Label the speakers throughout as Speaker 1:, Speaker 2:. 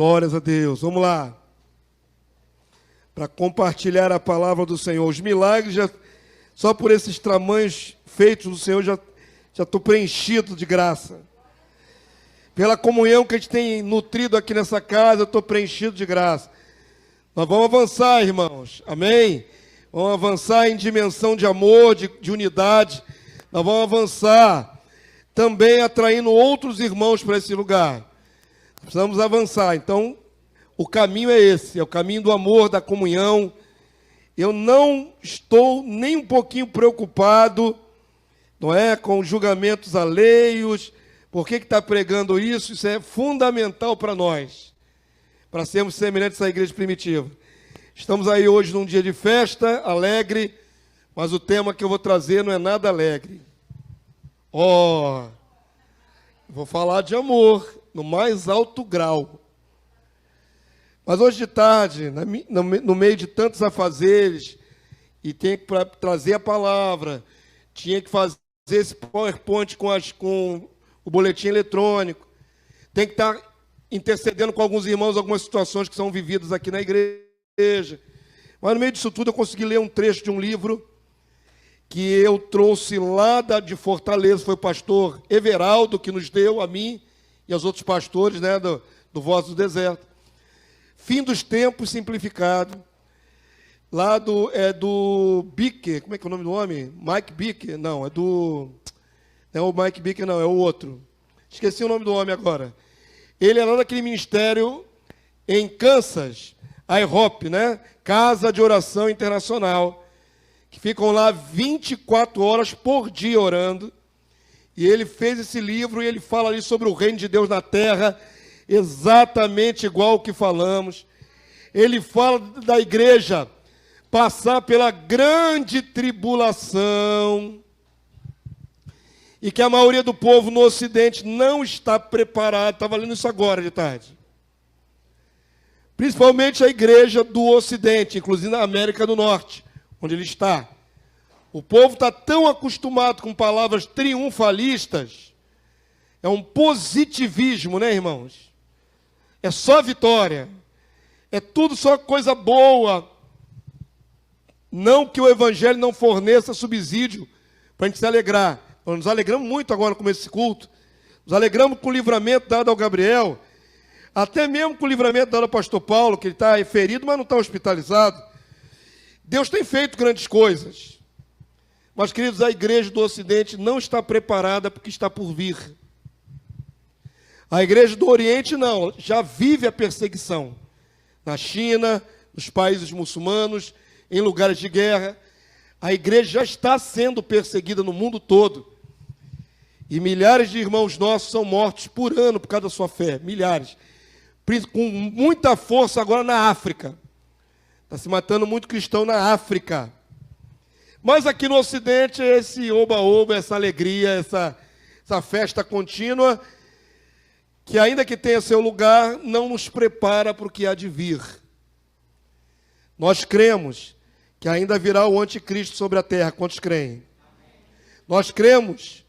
Speaker 1: Glórias a Deus. Vamos lá. Para compartilhar a palavra do Senhor. Os milagres, só por esses tamanhos feitos do Senhor, já estou preenchido de graça. Pela comunhão que a gente tem nutrido aqui nessa casa, eu estou preenchido de graça. Nós vamos avançar, irmãos. Amém? Vamos avançar em dimensão de amor, de unidade. Nós vamos avançar também atraindo outros irmãos para esse lugar. Precisamos avançar. Então, o caminho é esse, é o caminho do amor, da comunhão. Eu não estou nem um pouquinho preocupado, não é, com julgamentos alheios. Por que está pregando isso? Isso é fundamental para nós, para sermos semelhantes à igreja primitiva. Estamos aí hoje num dia de festa, alegre, mas o tema que eu vou trazer não é nada alegre. Vou falar de amor, no mais alto grau. Mas hoje de tarde, no meio de tantos afazeres, e tinha que trazer a palavra, tinha que fazer esse PowerPoint com o boletim eletrônico, tem que estar intercedendo com alguns irmãos algumas situações que são vividas aqui na igreja. Mas no meio disso tudo eu consegui ler um trecho de um livro que eu trouxe lá de Fortaleza, foi o pastor Everaldo que nos deu, a mim e aos outros pastores, né, do Voz do Deserto. Fim dos Tempos Simplificado, lá do Bicker, como é que é o nome do homem? Mike Bicker, não, não é o Mike Bicker, não, é o outro. Esqueci o nome do homem agora. Ele é lá naquele ministério em Kansas, IHOP, né? Casa de Oração Internacional, que ficam lá 24 horas por dia orando. E ele fez esse livro e ele fala ali sobre o reino de Deus na terra, exatamente igual o que falamos. Ele fala da igreja passar pela grande tribulação e que a maioria do povo no Ocidente não está preparado. Estava lendo isso agora de tarde. Principalmente a igreja do Ocidente, inclusive na América do Norte, onde ele está. O povo está tão acostumado com palavras triunfalistas, é um positivismo, né, irmãos? É só vitória, é tudo só coisa boa. Não que o evangelho não forneça subsídio para a gente se alegrar. Nós nos alegramos muito agora com esse culto, nos alegramos com o livramento dado ao Gabriel, até mesmo com o livramento dado ao pastor Paulo, que ele está ferido, mas não está hospitalizado. Deus tem feito grandes coisas. Mas, queridos, a igreja do Ocidente não está preparada para o que está por vir. A igreja do Oriente não, já vive a perseguição. Na China, nos países muçulmanos, em lugares de guerra. A igreja já está sendo perseguida no mundo todo. E milhares de irmãos nossos são mortos por ano por causa da sua fé. Milhares. Com muita força agora na África. Está se matando muito cristão na África. Mas aqui no Ocidente, esse oba-oba, essa alegria, essa festa contínua, que ainda que tenha seu lugar, não nos prepara para o que há de vir. Nós cremos que ainda virá o anticristo sobre a terra. Quantos creem? Nós cremos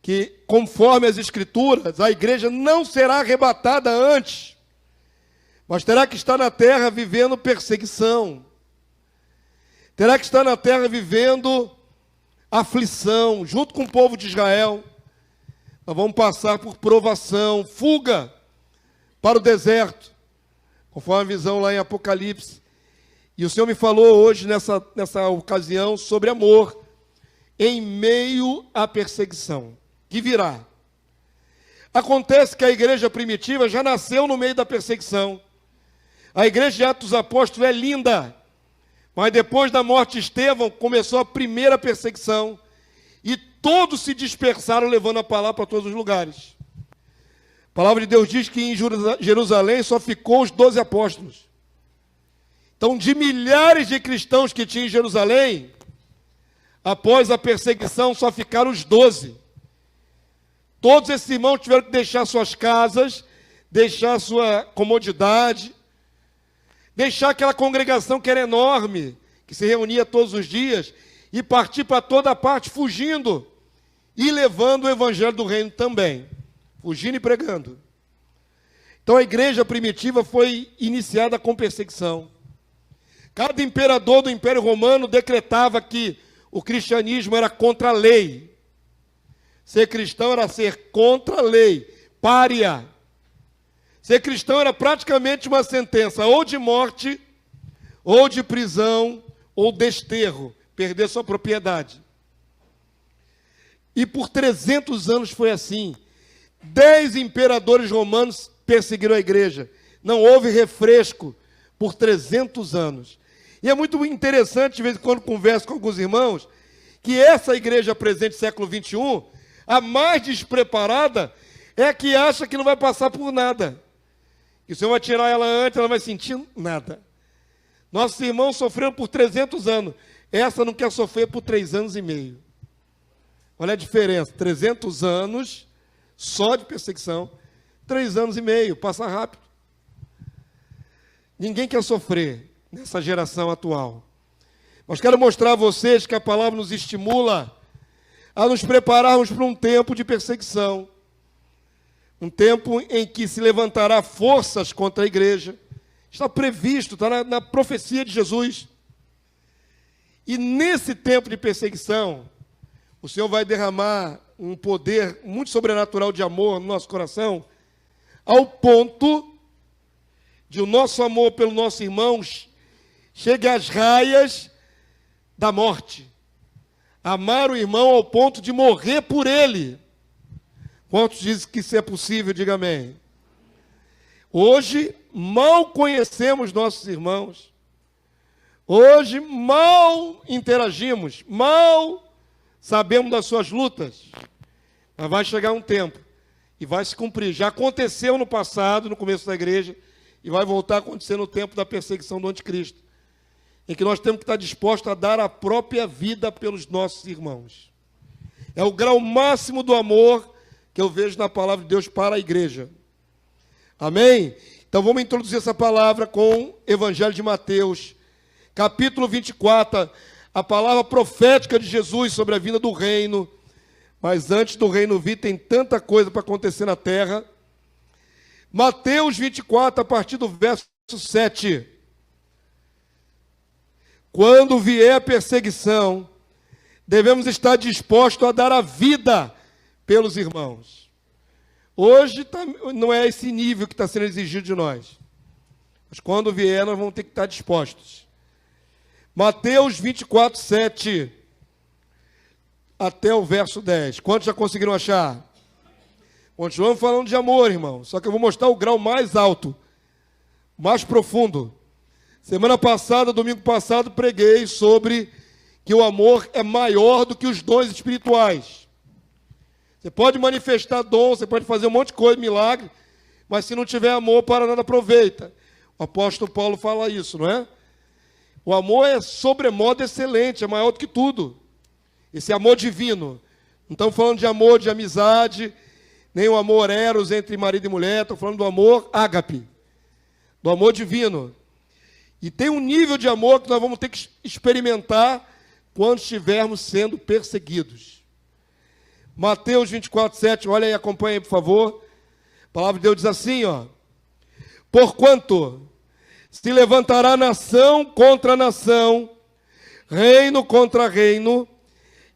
Speaker 1: que, conforme as Escrituras, a igreja não será arrebatada antes, mas terá que estar na terra vivendo perseguição. Terá que estar na terra vivendo aflição, junto com o povo de Israel. Nós vamos passar por provação, fuga para o deserto, conforme a visão lá em Apocalipse. E o Senhor me falou hoje, nessa ocasião, sobre amor, em meio à perseguição, que virá. Acontece que a igreja primitiva já nasceu no meio da perseguição. A igreja de Atos dos Apóstolos é linda, mas depois da morte de Estevão, começou a primeira perseguição. E todos se dispersaram, levando a palavra para todos os lugares. A palavra de Deus diz que em Jerusalém só ficou os 12 apóstolos. Então, de milhares de cristãos que tinha em Jerusalém, após a perseguição, só ficaram os 12. Todos esses irmãos tiveram que deixar suas casas, deixar sua comodidade, deixar aquela congregação que era enorme, que se reunia todos os dias, e partir para toda parte fugindo e levando o evangelho do reino também, fugindo e pregando. Então a igreja primitiva foi iniciada com perseguição. Cada imperador do Império Romano decretava que o cristianismo era contra a lei. Ser cristão era ser contra a lei, pária. Ser cristão era praticamente uma sentença ou de morte, ou de prisão, ou desterro, perder sua propriedade. E por 300 anos foi assim. 10 imperadores romanos perseguiram a igreja. Não houve refresco por 300 anos. E é muito interessante, de vez em quando converso com alguns irmãos, que essa igreja presente século XXI, a mais despreparada, é a que acha que não vai passar por nada. Que o Senhor vai tirar ela antes, ela não vai sentir nada. Nossos irmãos sofreram por 300 anos. Essa não quer sofrer por 3 anos e meio. Olha a diferença. 300 anos só de perseguição. 3 anos e meio, passa rápido. Ninguém quer sofrer nessa geração atual. Mas quero mostrar a vocês que a palavra nos estimula a nos prepararmos para um tempo de perseguição. Um tempo em que se levantará forças contra a igreja. Está previsto, está na profecia de Jesus. E nesse tempo de perseguição, o Senhor vai derramar um poder muito sobrenatural de amor no nosso coração, ao ponto de o nosso amor pelo nosso irmão chegue às raias da morte. Amar o irmão ao ponto de morrer por ele. Quantos dizem que isso é possível? Diga amém. Hoje, mal conhecemos nossos irmãos. Hoje, mal interagimos. Mal sabemos das suas lutas. Mas vai chegar um tempo e vai se cumprir. Já aconteceu no passado, no começo da igreja, e vai voltar a acontecer no tempo da perseguição do anticristo, em que nós temos que estar dispostos a dar a própria vida pelos nossos irmãos. É o grau máximo do amor que eu vejo na palavra de Deus para a igreja. Amém? Então vamos introduzir essa palavra com o Evangelho de Mateus, capítulo 24, a palavra profética de Jesus sobre a vinda do reino. Mas antes do reino vir, tem tanta coisa para acontecer na terra. Mateus 24, a partir do verso 7. Quando vier a perseguição, devemos estar dispostos a dar a vida pelos irmãos. Hoje não é esse nível que está sendo exigido de nós. Mas quando vier, nós vamos ter que estar dispostos. Mateus 24, 7, até o verso 10. Quantos já conseguiram achar? Continuamos falando de amor, irmão. Só que eu vou mostrar o grau mais alto, mais profundo. Semana passada, domingo passado, preguei sobre que o amor é maior do que os dons espirituais. Você pode manifestar dom, você pode fazer um monte de coisa, milagre, mas se não tiver amor, para nada aproveita. O apóstolo Paulo fala isso, não é? O amor é sobremodo excelente, é maior do que tudo. Esse amor divino. Não estamos falando de amor de amizade, nem o amor eros entre marido e mulher, estou falando do amor ágape, do amor divino. E tem um nível de amor que nós vamos ter que experimentar quando estivermos sendo perseguidos. Mateus 24, 7, olha aí, acompanha aí, por favor. A palavra de Deus diz assim, ó. Porquanto se levantará nação contra nação, reino contra reino,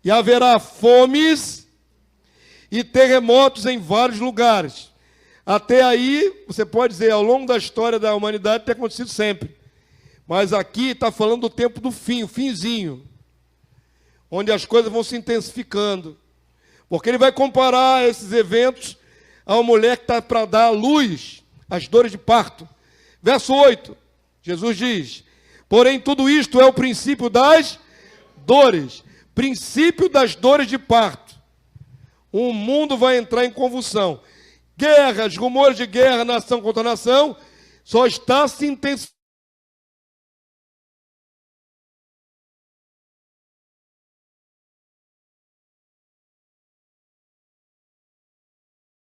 Speaker 1: e haverá fomes e terremotos em vários lugares. Até aí, você pode dizer, ao longo da história da humanidade, tem acontecido sempre. Mas aqui está falando do tempo do fim, o finzinho, onde as coisas vão se intensificando. Porque ele vai comparar esses eventos a uma mulher que está para dar à luz as dores de parto. Verso 8, Jesus diz, porém tudo isto é o princípio das dores. Princípio das dores de parto. O mundo vai entrar em convulsão. Guerras, rumores de guerra, nação contra nação, só está se intensificando.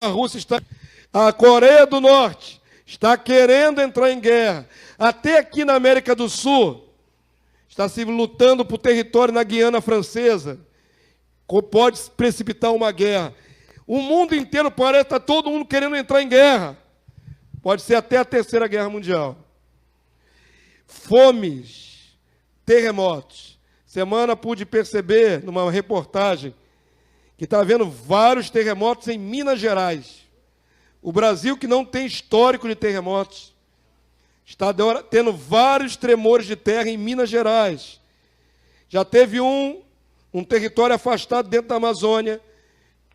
Speaker 1: A Rússia está... A Coreia do Norte está querendo entrar em guerra. Até aqui na América do Sul, está se lutando por território na Guiana Francesa. Pode precipitar uma guerra. O mundo inteiro parece que está todo mundo querendo entrar em guerra. Pode ser até a Terceira Guerra Mundial. Fomes, terremotos. Semana pude perceber, numa reportagem, que está havendo vários terremotos em Minas Gerais. O Brasil, que não tem histórico de terremotos, está tendo vários tremores de terra em Minas Gerais. Já teve um território afastado dentro da Amazônia,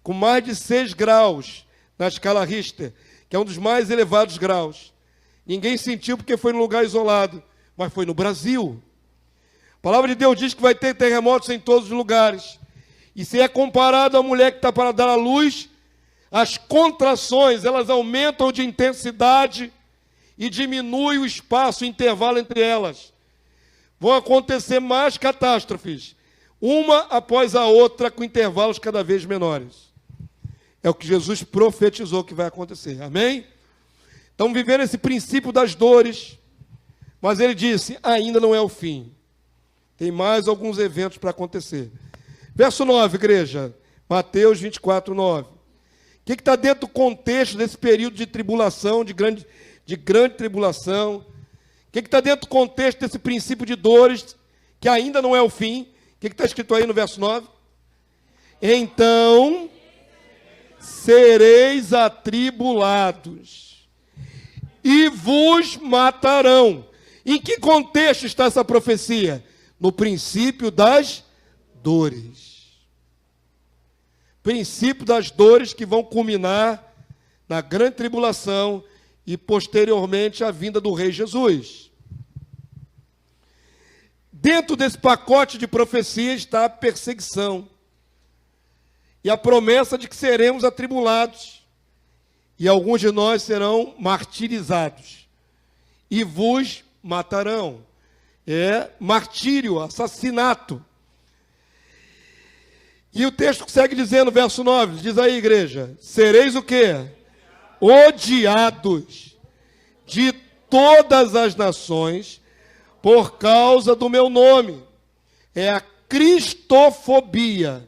Speaker 1: com mais de 6 graus na escala Richter, que é um dos mais elevados graus. Ninguém sentiu porque foi num lugar isolado, mas foi no Brasil. A palavra de Deus diz que vai ter terremotos em todos os lugares. E se é comparado à mulher que está para dar à luz, as contrações, elas aumentam de intensidade e diminui o espaço, o intervalo entre elas. Vão acontecer mais catástrofes, uma após a outra, com intervalos cada vez menores. É o que Jesus profetizou que vai acontecer. Amém? Estamos vivendo esse princípio das dores, mas ele disse, ainda não é o fim. Tem mais alguns eventos para acontecer. Verso 9, igreja. Mateus 24, 9. O que está dentro do contexto desse período de tribulação, de grande tribulação? O que está dentro do contexto desse princípio de dores, que ainda não é o fim? O que está escrito aí no verso 9? Então sereis atribulados e vos matarão. Em que contexto está essa profecia? No princípio das dores. Princípio das dores que vão culminar na grande tribulação e posteriormente a vinda do Rei Jesus. Dentro desse pacote de profecia está a perseguição e a promessa de que seremos atribulados e alguns de nós serão martirizados e vos matarão. É martírio, assassinato. E o texto segue dizendo, verso 9, diz aí, igreja, sereis o quê? Odiados de todas as nações por causa do meu nome. É a cristofobia.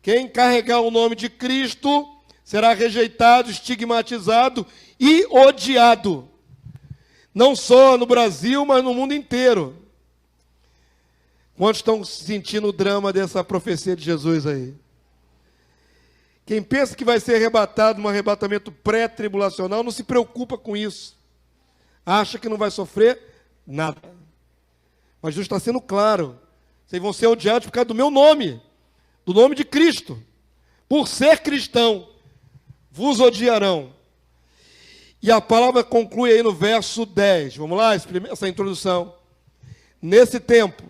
Speaker 1: Quem carregar o nome de Cristo será rejeitado, estigmatizado e odiado. Não só no Brasil, mas no mundo inteiro. Quantos estão sentindo o drama dessa profecia de Jesus aí? Quem pensa que vai ser arrebatado num arrebatamento pré-tribulacional, não se preocupa com isso. Acha que não vai sofrer nada. Mas Jesus está sendo claro. Vocês vão ser odiados por causa do meu nome, do nome de Cristo. Por ser cristão, vos odiarão. E a palavra conclui aí no verso 10. Vamos lá, essa introdução. Nesse tempo,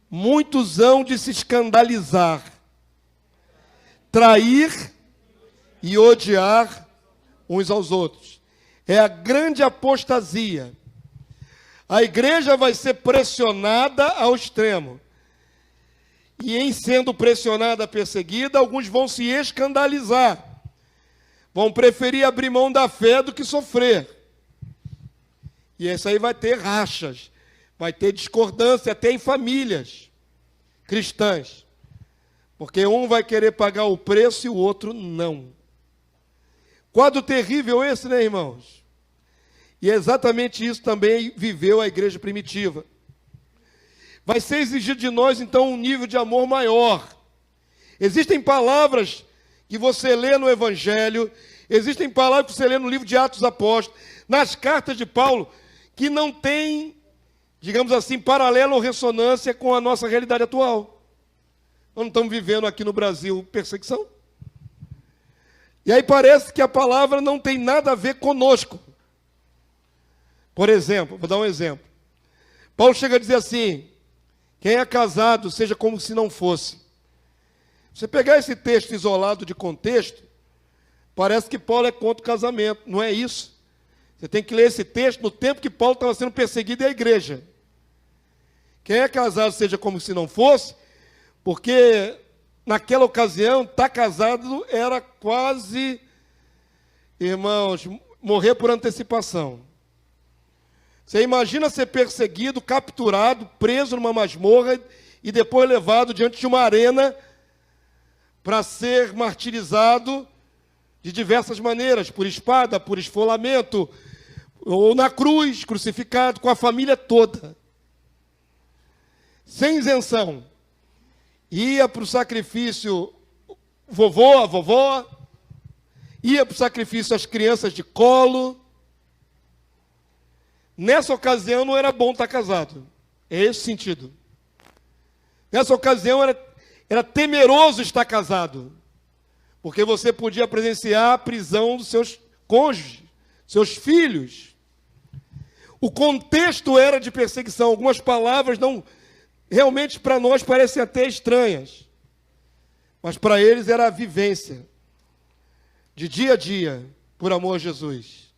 Speaker 1: muitos hão de se escandalizar, trair e odiar uns aos outros. É a grande apostasia. A igreja vai ser pressionada ao extremo. E em sendo pressionada, perseguida, alguns vão se escandalizar. Vão preferir abrir mão da fé do que sofrer. E isso aí vai ter rachas. Vai ter discordância até em famílias cristãs. Porque um vai querer pagar o preço e o outro não. Quadro terrível esse, né, irmãos? E é exatamente isso também viveu a igreja primitiva. Vai ser exigido de nós, então, um nível de amor maior. Existem palavras que você lê no Evangelho, existem palavras que você lê no livro de Atos Apóstolos, nas cartas de Paulo, que não tem, digamos assim, paralelo ou ressonância com a nossa realidade atual. Nós não estamos vivendo aqui no Brasil perseguição. E aí parece que a palavra não tem nada a ver conosco. Por exemplo, vou dar um exemplo. Paulo chega a dizer assim, quem é casado, seja como se não fosse. Você pegar esse texto isolado de contexto, parece que Paulo é contra o casamento. Não é isso. Você tem que ler esse texto no tempo que Paulo estava sendo perseguido e a igreja. Quem é casado, seja como se não fosse, porque naquela ocasião, estar casado era quase, irmãos, morrer por antecipação. Você imagina ser perseguido, capturado, preso numa masmorra e depois levado diante de uma arena para ser martirizado de diversas maneiras, por espada, por esfolamento, ou na cruz, crucificado, com a família toda, sem isenção. Ia para o sacrifício vovô, a vovó, ia para o sacrifício as crianças de colo. Nessa ocasião não era bom estar casado. É esse o sentido. Nessa ocasião era temeroso estar casado, porque você podia presenciar a prisão dos seus cônjuges, seus filhos. O contexto era de perseguição. Algumas palavras não realmente para nós parecem até estranhas, mas para eles era a vivência de dia a dia, por amor a Jesus.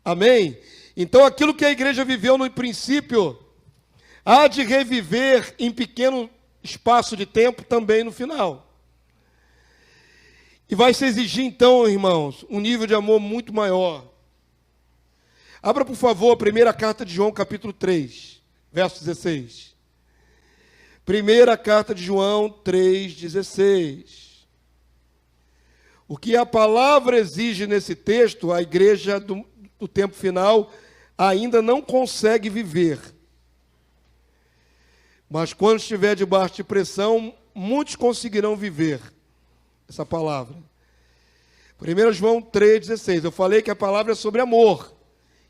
Speaker 1: Amém? Então aquilo que a igreja viveu no princípio, há de reviver em pequeno espaço de tempo também no final. E vai se exigir então, irmãos, um nível de amor muito maior. Abra, por favor, a primeira carta de João, capítulo 3, verso 16. Primeira carta de João 3,16. O que a palavra exige nesse texto, a igreja do tempo final ainda não consegue viver. Mas quando estiver debaixo de pressão, muitos conseguirão viver essa palavra. 1 João 3,16. Eu falei que a palavra é sobre amor.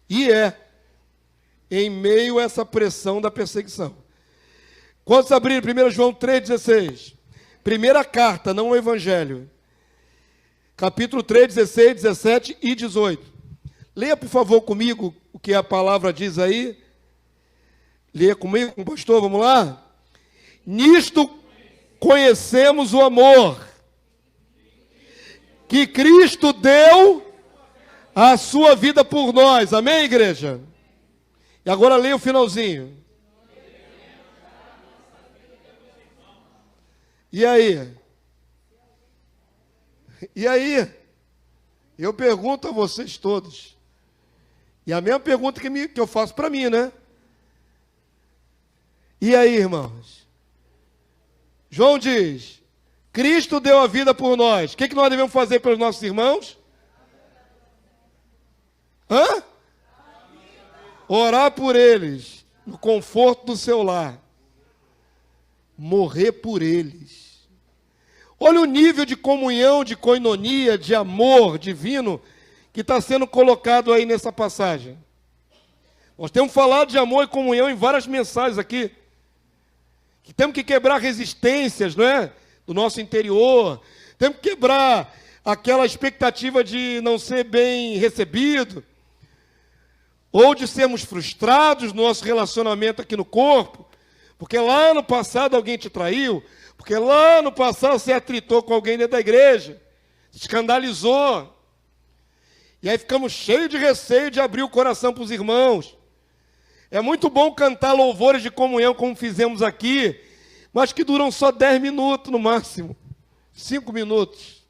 Speaker 1: E é em meio a essa pressão da perseguição. Quantos abriram 1 João 3,16? Primeira carta, não o evangelho. Capítulo 3, 16, 17 e 18. Leia, por favor, comigo o que a palavra diz aí. Leia comigo, com o pastor, vamos lá? Nisto conhecemos o amor que Cristo deu a sua vida por nós. Amém, igreja? E agora leia o finalzinho. E aí? E aí? Eu pergunto a vocês todos. E a mesma pergunta que eu faço para mim, né? E aí, irmãos? João diz, Cristo deu a vida por nós. O que nós devemos fazer pelos nossos irmãos? Orar por eles, no conforto do seu lar. Morrer por eles. Olha o nível de comunhão, de koinonia, de amor divino que está sendo colocado aí nessa passagem. Nós temos falado de amor e comunhão em várias mensagens aqui. Que temos que quebrar resistências, não é? Do nosso interior. Temos que quebrar aquela expectativa de não ser bem recebido. Ou de sermos frustrados no nosso relacionamento aqui no corpo. Porque lá no passado alguém te traiu. Porque lá no passado você atritou com alguém dentro da igreja. Se escandalizou. E aí ficamos cheios de receio de abrir o coração para os irmãos. É muito bom cantar louvores de comunhão como fizemos aqui, mas que duram só 10 minutos no máximo. 5 minutos.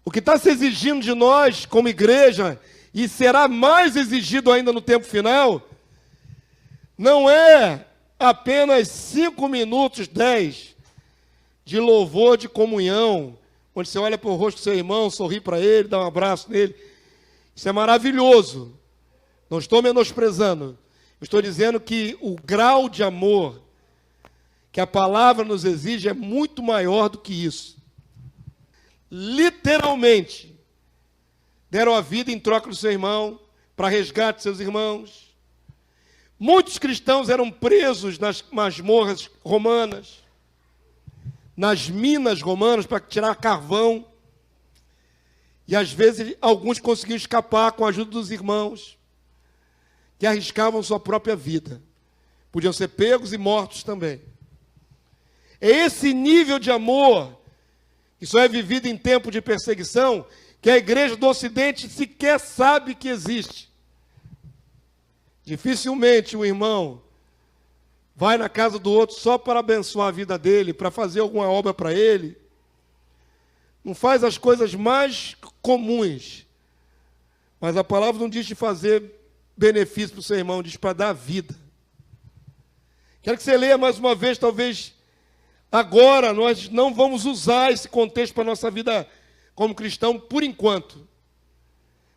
Speaker 1: O que está se exigindo de nós como igreja, e será mais exigido ainda no tempo final, não é apenas 5 minutos, 10, de louvor, de comunhão, onde você olha para o rosto do seu irmão, sorri para ele, dá um abraço nele. Isso é maravilhoso. Não estou menosprezando. Eu estou dizendo que o grau de amor que a palavra nos exige é muito maior do que isso. Literalmente, deram a vida em troca do seu irmão, para resgate de seus irmãos. Muitos cristãos eram presos nas masmorras romanas, nas minas romanas, para tirar carvão. E às vezes alguns conseguiam escapar com a ajuda dos irmãos, que arriscavam sua própria vida. Podiam ser pegos e mortos também. É esse nível de amor, que só é vivido em tempo de perseguição, que a igreja do Ocidente sequer sabe que existe. Dificilmente o irmão vai na casa do outro só para abençoar a vida dele, para fazer alguma obra para ele. Não faz as coisas mais comuns. Mas a palavra não diz de fazer benefício para o seu irmão, diz para dar vida. Quero que você leia mais uma vez, talvez agora nós não vamos usar esse contexto para a nossa vida como cristão por enquanto.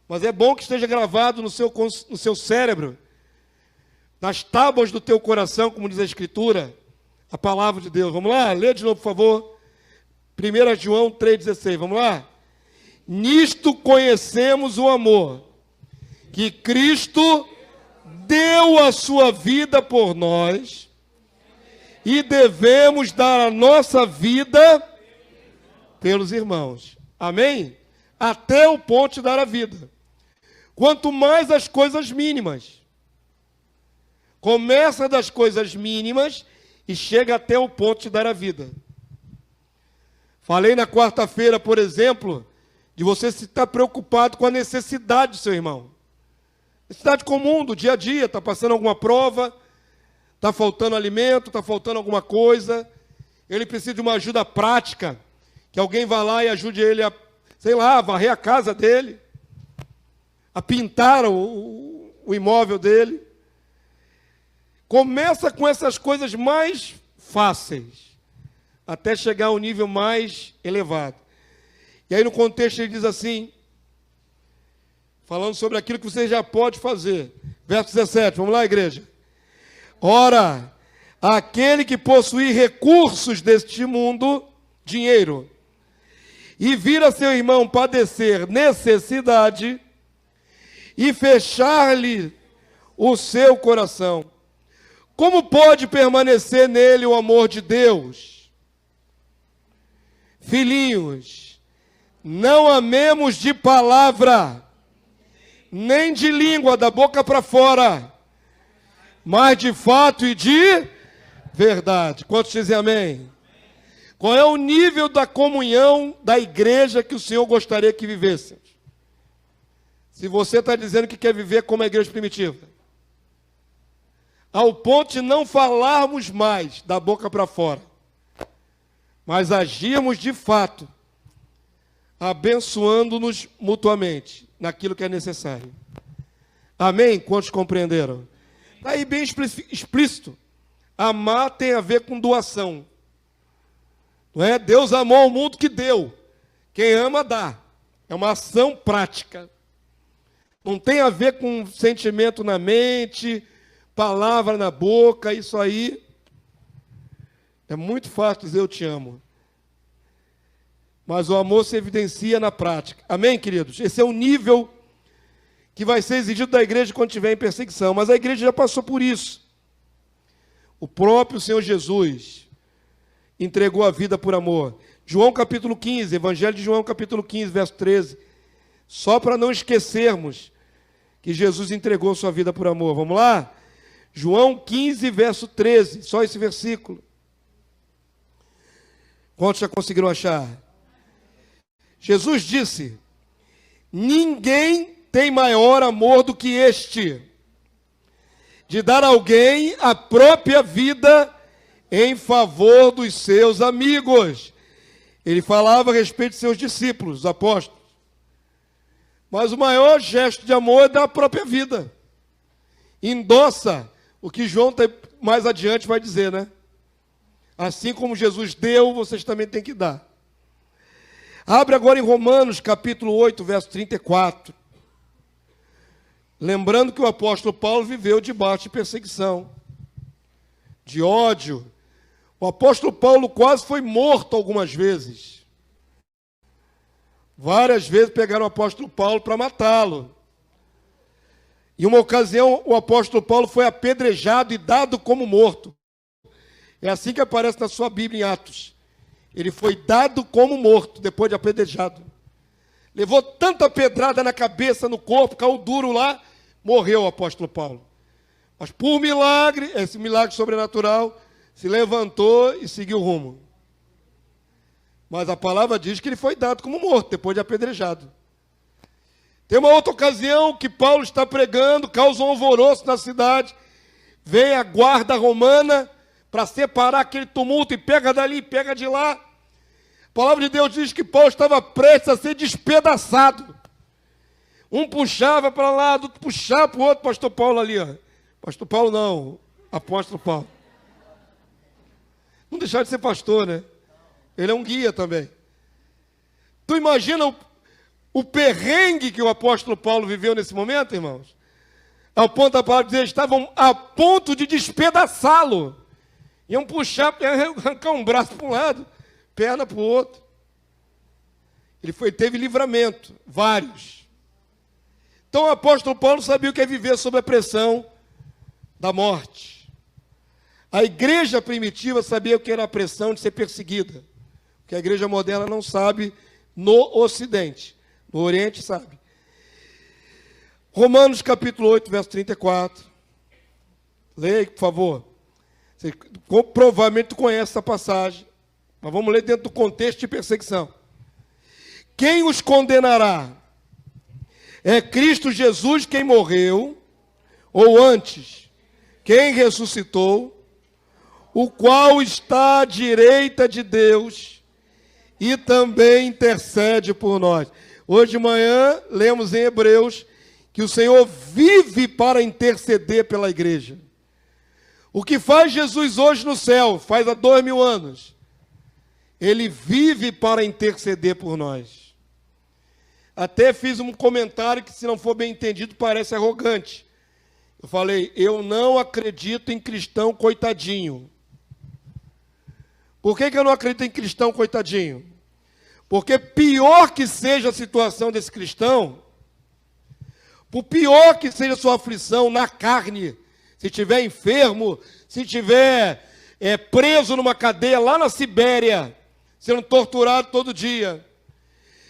Speaker 1: Mas é bom que esteja gravado no seu cérebro, nas tábuas do teu coração, como diz a Escritura, a palavra de Deus. Vamos lá? Lê de novo, por favor. 1 João 3,16. Vamos lá? Nisto conhecemos o amor, que Cristo deu a sua vida por nós, e devemos dar a nossa vida pelos irmãos. Amém? Até o ponto de dar a vida. Quanto mais as coisas mínimas. Começa das coisas mínimas e chega até o ponto de dar a vida. Falei na quarta-feira, por exemplo, de você estar preocupado com a necessidade do seu irmão. Necessidade comum do dia a dia, está passando alguma prova, está faltando alimento, está faltando alguma coisa, ele precisa de uma ajuda prática, que alguém vá lá e ajude ele a, sei lá, a varrer a casa dele, a pintar o imóvel dele. Começa com essas coisas mais fáceis, até chegar ao nível mais elevado. E aí no contexto ele diz assim, falando sobre aquilo que você já pode fazer. Verso 17, vamos lá, igreja. Ora, aquele que possuir recursos deste mundo, dinheiro, e vir a seu irmão padecer necessidade, e fechar-lhe o seu coração, como pode permanecer nele o amor de Deus? Filhinhos, não amemos de palavra, nem de língua, da boca para fora, mas de fato e de verdade. Quantos dizem amém? Qual é o nível da comunhão da igreja que o Senhor gostaria que vivêssemos? Se você está dizendo que quer viver como a igreja primitiva, ao ponto de não falarmos mais da boca para fora, mas agirmos de fato, abençoando-nos mutuamente, naquilo que é necessário. Amém? Quantos compreenderam? Está aí bem explícito. Amar tem a ver com doação. Não é? Deus amou o mundo que deu. Quem ama, dá. É uma ação prática. Não tem a ver com sentimento na mente, palavra na boca, isso aí. É muito fácil dizer eu te amo. Mas o amor se evidencia na prática. Amém, queridos? Esse é o nível que vai ser exigido da igreja quando estiver em perseguição. Mas a igreja já passou por isso. O próprio Senhor Jesus entregou a vida por amor. João capítulo 15, Evangelho de João capítulo 15, verso 13. Só para não esquecermos que Jesus entregou sua vida por amor. Vamos lá? João 15, verso 13. Só esse versículo. Quantos já conseguiram achar? Jesus disse: ninguém tem maior amor do que este, de dar a alguém a própria vida em favor dos seus amigos. Ele falava a respeito de seus discípulos, os apóstolos. Mas o maior gesto de amor é dar a própria vida. Endossa o que João mais adiante vai dizer, né? Assim como Jesus deu, vocês também têm que dar. Abre agora em Romanos, capítulo 8, verso 34. Lembrando que o apóstolo Paulo viveu debaixo de perseguição, de ódio. O apóstolo Paulo quase foi morto algumas vezes. Várias vezes pegaram o apóstolo Paulo para matá-lo. Em uma ocasião, o apóstolo Paulo foi apedrejado e dado como morto. É assim que aparece na sua Bíblia em Atos. Ele foi dado como morto, depois de apedrejado. Levou tanta pedrada na cabeça, no corpo, caiu duro lá, morreu o apóstolo Paulo. Mas por milagre, esse milagre sobrenatural, se levantou e seguiu o rumo. Mas a palavra diz que ele foi dado como morto, depois de apedrejado. Tem uma outra ocasião que Paulo está pregando, causa um alvoroço na cidade, vem a guarda romana para separar aquele tumulto, e pega dali, pega de lá. A palavra de Deus diz que Paulo estava prestes a ser despedaçado. Um puxava para lá, outro puxava para o outro, pastor Paulo ali, ó. Pastor Paulo não, apóstolo Paulo. Não deixar de ser pastor, né? Ele é um guia também. Tu imagina o perrengue que o apóstolo Paulo viveu nesse momento, irmãos, ao ponto da palavra dizer, estavam a ponto de despedaçá-lo. Iam puxar, arrancar um braço para um lado, perna para o outro. Ele teve livramento, vários. Então o apóstolo Paulo sabia o que é viver sob a pressão da morte. A igreja primitiva sabia o que era a pressão de ser perseguida. O que a igreja moderna não sabe no Ocidente. No Oriente sabe. Romanos capítulo 8, verso 34. Leia, por favor. Você provavelmente conhece essa passagem. Mas vamos ler dentro do contexto de perseguição. Quem os condenará? É Cristo Jesus quem morreu, ou antes, quem ressuscitou, o qual está à direita de Deus e também intercede por nós. Hoje de manhã, lemos em Hebreus que o Senhor vive para interceder pela igreja. O que faz Jesus hoje no céu, faz há 2000 anos. Ele vive para interceder por nós. Até fiz um comentário que, se não for bem entendido, parece arrogante. Eu falei, eu não acredito em cristão coitadinho. Por que eu não acredito em cristão coitadinho? Porque pior que seja a situação desse cristão, por pior que seja a sua aflição na carne, se estiver enfermo, se estiver preso numa cadeia lá na Sibéria, sendo torturado todo dia,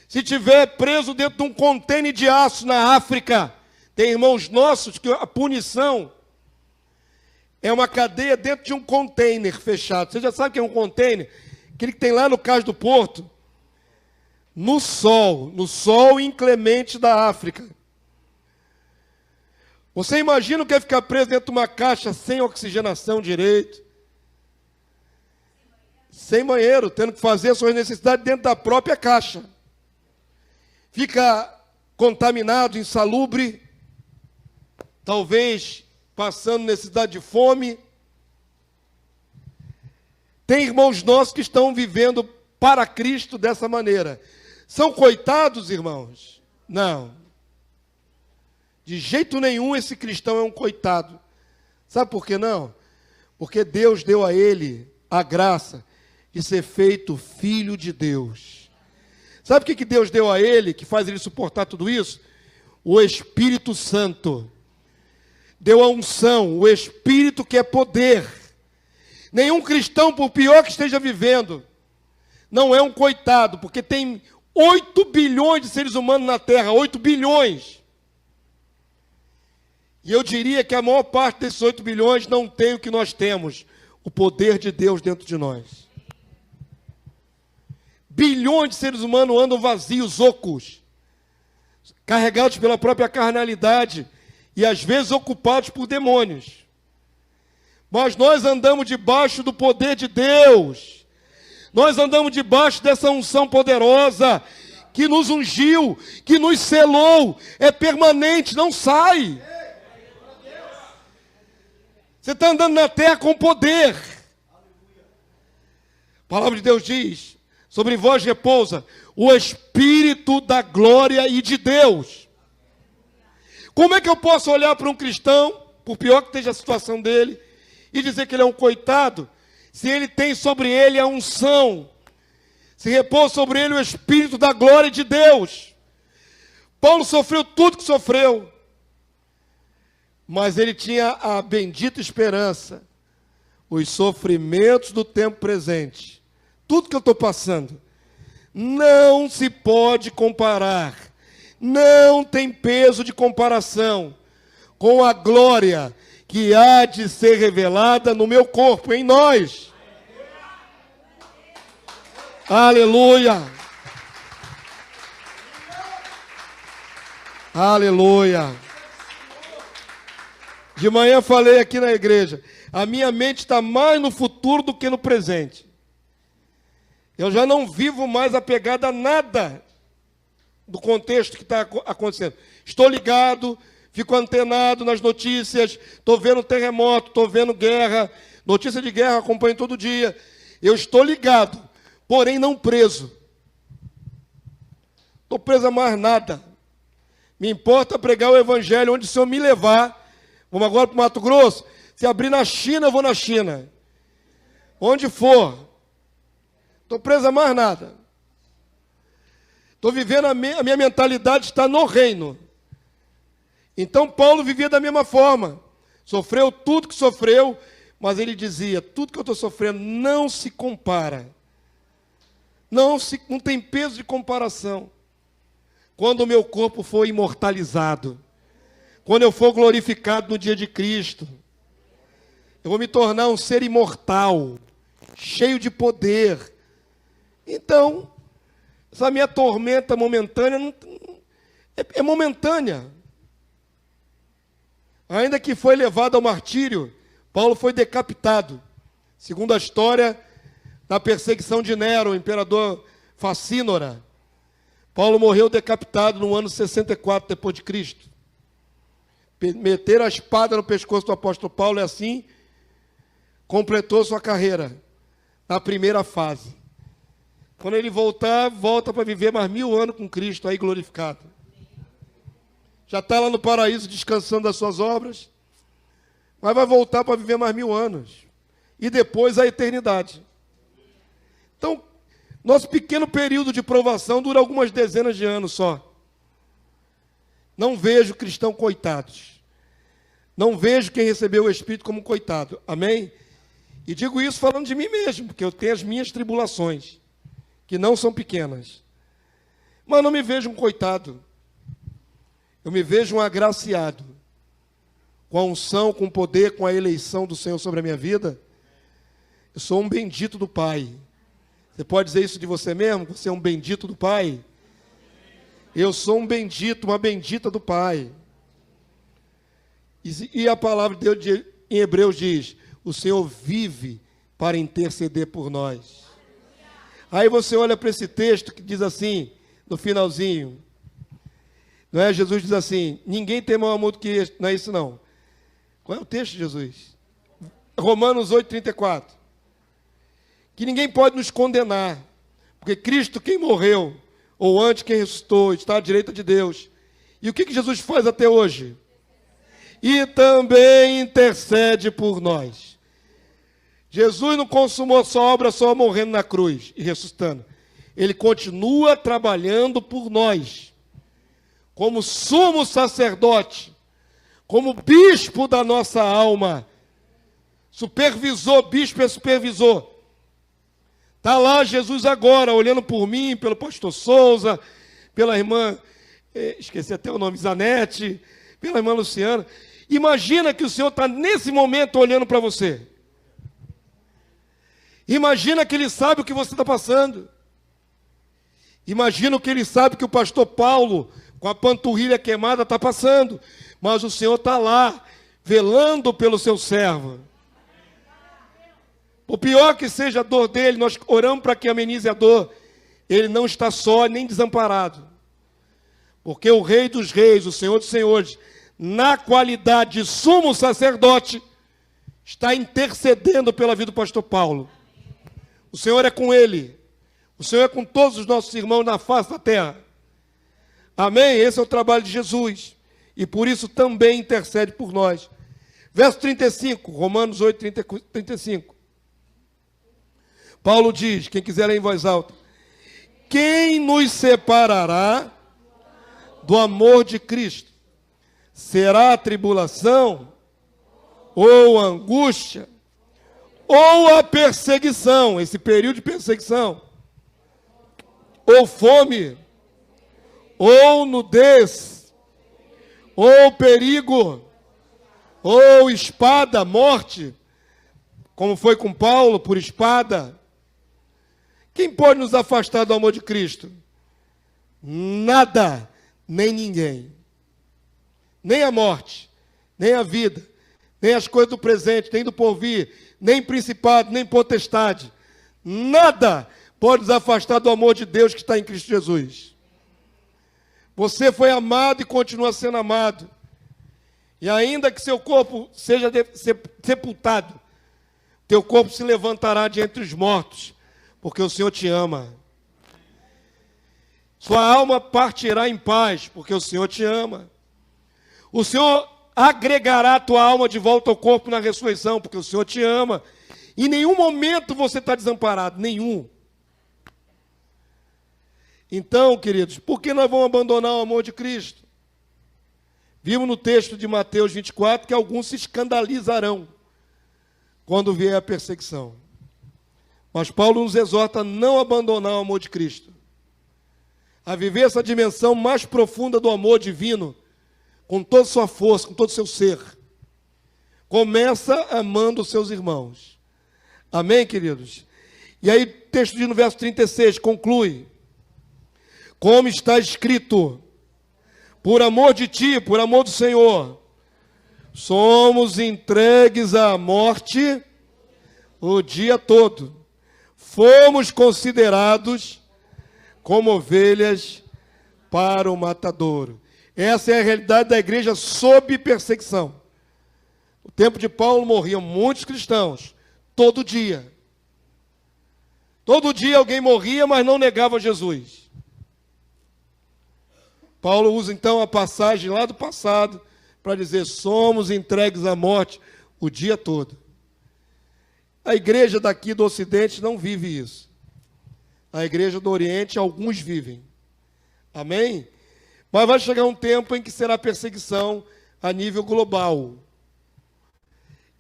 Speaker 1: se estiver preso dentro de um contêiner de aço na África, tem irmãos nossos que a punição é uma cadeia dentro de um contêiner fechado. Você já sabe o que é um contêiner? Aquele que tem lá no Cais do Porto, no sol inclemente da África. Você imagina o que é ficar preso dentro de uma caixa sem oxigenação direito, sem banheiro, tendo que fazer suas necessidades dentro da própria caixa. Fica contaminado, insalubre, talvez passando necessidade de fome. Tem irmãos nossos que estão vivendo para Cristo dessa maneira. São coitados, irmãos? Não. De jeito nenhum esse cristão é um coitado. Sabe por que não? Porque Deus deu a ele a graça de ser feito filho de Deus. Sabe o que Deus deu a ele, que faz ele suportar tudo isso? O Espírito Santo. Deu a unção, o Espírito que é poder. Nenhum cristão, por pior que esteja vivendo, não é um coitado, porque tem 8 bilhões de seres humanos na Terra, 8 bilhões. E eu diria que a maior parte desses 8 bilhões não tem o que nós temos, o poder de Deus dentro de nós. Bilhões de seres humanos andam vazios, ocos, carregados pela própria carnalidade e às vezes ocupados por demônios. Mas nós andamos debaixo do poder de Deus. Nós andamos debaixo dessa unção poderosa que nos ungiu, que nos selou. É permanente, não sai. Você está andando na terra com poder. A palavra de Deus diz, sobre vós repousa o Espírito da glória e de Deus. Como é que eu posso olhar para um cristão, por pior que esteja a situação dele, e dizer que ele é um coitado, se ele tem sobre ele a unção, se repousa sobre ele o Espírito da glória de Deus? Paulo sofreu tudo que sofreu, mas ele tinha a bendita esperança, os sofrimentos do tempo presente. Tudo que eu estou passando não se pode comparar, não tem peso de comparação com a glória que há de ser revelada no meu corpo, em nós. Aleluia! Aleluia! De manhã falei aqui na igreja, a minha mente está mais no futuro do que no presente. Eu já não vivo mais apegado a nada do contexto que está acontecendo. Estou ligado, fico antenado nas notícias, estou vendo terremoto, estou vendo guerra, notícia de guerra acompanho todo dia. Eu estou ligado, porém não preso. Estou preso a mais nada. Me importa pregar o evangelho onde o Senhor me levar. Vamos agora para o Mato Grosso. Se abrir na China, eu vou na China. Onde for. Estou preso a mais nada. Estou vivendo, a minha mentalidade está no reino. Então Paulo vivia da mesma forma. Sofreu tudo que sofreu, mas ele dizia, tudo que eu estou sofrendo não se compara. Não tem peso de comparação. Quando o meu corpo for imortalizado, quando eu for glorificado no dia de Cristo, eu vou me tornar um ser imortal, cheio de poder. Então, essa minha tormenta momentânea é momentânea. Ainda que foi levado ao martírio, Paulo foi decapitado. Segundo a história, na perseguição de Nero, o imperador Facínora, Paulo morreu decapitado no ano 64 depois de Cristo. Meteram a espada no pescoço do apóstolo Paulo e assim completou sua carreira na primeira fase. Quando ele voltar, volta para viver mais 1000 anos com Cristo aí glorificado. Já está lá no paraíso descansando das suas obras, mas vai voltar para viver mais 1000 anos. E depois a eternidade. Então, nosso pequeno período de provação dura algumas dezenas de anos só. Não vejo cristãos coitados. Não vejo quem recebeu o Espírito como coitado. Amém? E digo isso falando de mim mesmo, porque eu tenho as minhas tribulações, que não são pequenas. Mas não me vejo um coitado. Eu me vejo um agraciado. Com a unção, com o poder, com a eleição do Senhor sobre a minha vida. Eu sou um bendito do Pai. Você pode dizer isso de você mesmo? Você é um bendito do Pai? Eu sou um bendito, uma bendita do Pai. E a palavra de Deus em Hebreus diz, o Senhor vive para interceder por nós. Aí você olha para esse texto que diz assim, no finalzinho, não é? Jesus diz assim, ninguém tem maior amor do que este, não é isso não. Qual é o texto de Jesus? Romanos 8:34. Que ninguém pode nos condenar, porque Cristo, quem morreu, ou antes quem ressuscitou, está à direita de Deus. E o que Jesus faz até hoje? E também intercede por nós. Jesus não consumou sua obra só morrendo na cruz e ressuscitando. Ele continua trabalhando por nós, como sumo sacerdote, como bispo da nossa alma, supervisor, bispo é supervisor. Está lá Jesus agora, olhando por mim, pelo pastor Souza, pela irmã, esqueci até o nome, Zanete, pela irmã Luciana. Imagina que o Senhor está nesse momento olhando para você. Imagina que Ele sabe o que você está passando. Imagina que Ele sabe que o pastor Paulo, com a panturrilha queimada, está passando. Mas o Senhor está lá, velando pelo seu servo. O pior que seja a dor dele, nós oramos para que amenize a dor. Ele não está só, nem desamparado. Porque o Rei dos Reis, o Senhor dos Senhores, na qualidade de sumo sacerdote, está intercedendo pela vida do pastor Paulo. O Senhor é com ele. O Senhor é com todos os nossos irmãos na face da terra. Amém? Esse é o trabalho de Jesus. E por isso também intercede por nós. Verso 35, Romanos 8, 35. Paulo diz, quem quiser ler em voz alta, quem nos separará do amor de Cristo? Será a tribulação, ou a angústia, ou a perseguição, esse período de perseguição, ou fome, ou nudez, ou perigo, ou espada, morte, como foi com Paulo, por espada. Quem pode nos afastar do amor de Cristo? Nada, nem ninguém. Nem a morte, nem a vida, nem as coisas do presente, nem do porvir, nem principado, nem potestade. Nada pode nos afastar do amor de Deus que está em Cristo Jesus. Você foi amado e continua sendo amado. E ainda que seu corpo seja sepultado, teu corpo se levantará de entre os mortos, porque o Senhor te ama. Sua alma partirá em paz, porque o Senhor te ama. O Senhor agregará a tua alma de volta ao corpo na ressurreição, porque o Senhor te ama. Em nenhum momento você está desamparado, nenhum. Então, queridos, por que nós vamos abandonar o amor de Cristo? Vimos no texto de Mateus 24 que alguns se escandalizarão quando vier a perseguição. Mas Paulo nos exorta a não abandonar o amor de Cristo, a viver essa dimensão mais profunda do amor divino, com toda a sua força, com todo o seu ser. Começa amando os seus irmãos. Amém, queridos? E aí, texto no verso 36, conclui. Como está escrito, por amor de ti, por amor do Senhor, somos entregues à morte o dia todo. Fomos considerados como ovelhas para o matadouro. Essa é a realidade da igreja sob perseguição. No tempo de Paulo morriam muitos cristãos, todo dia. Todo dia alguém morria, mas não negava Jesus. Paulo usa então a passagem lá do passado para dizer, somos entregues à morte o dia todo. A igreja daqui do Ocidente não vive isso. A igreja do Oriente, alguns vivem. Amém? Mas vai chegar um tempo em que será perseguição a nível global.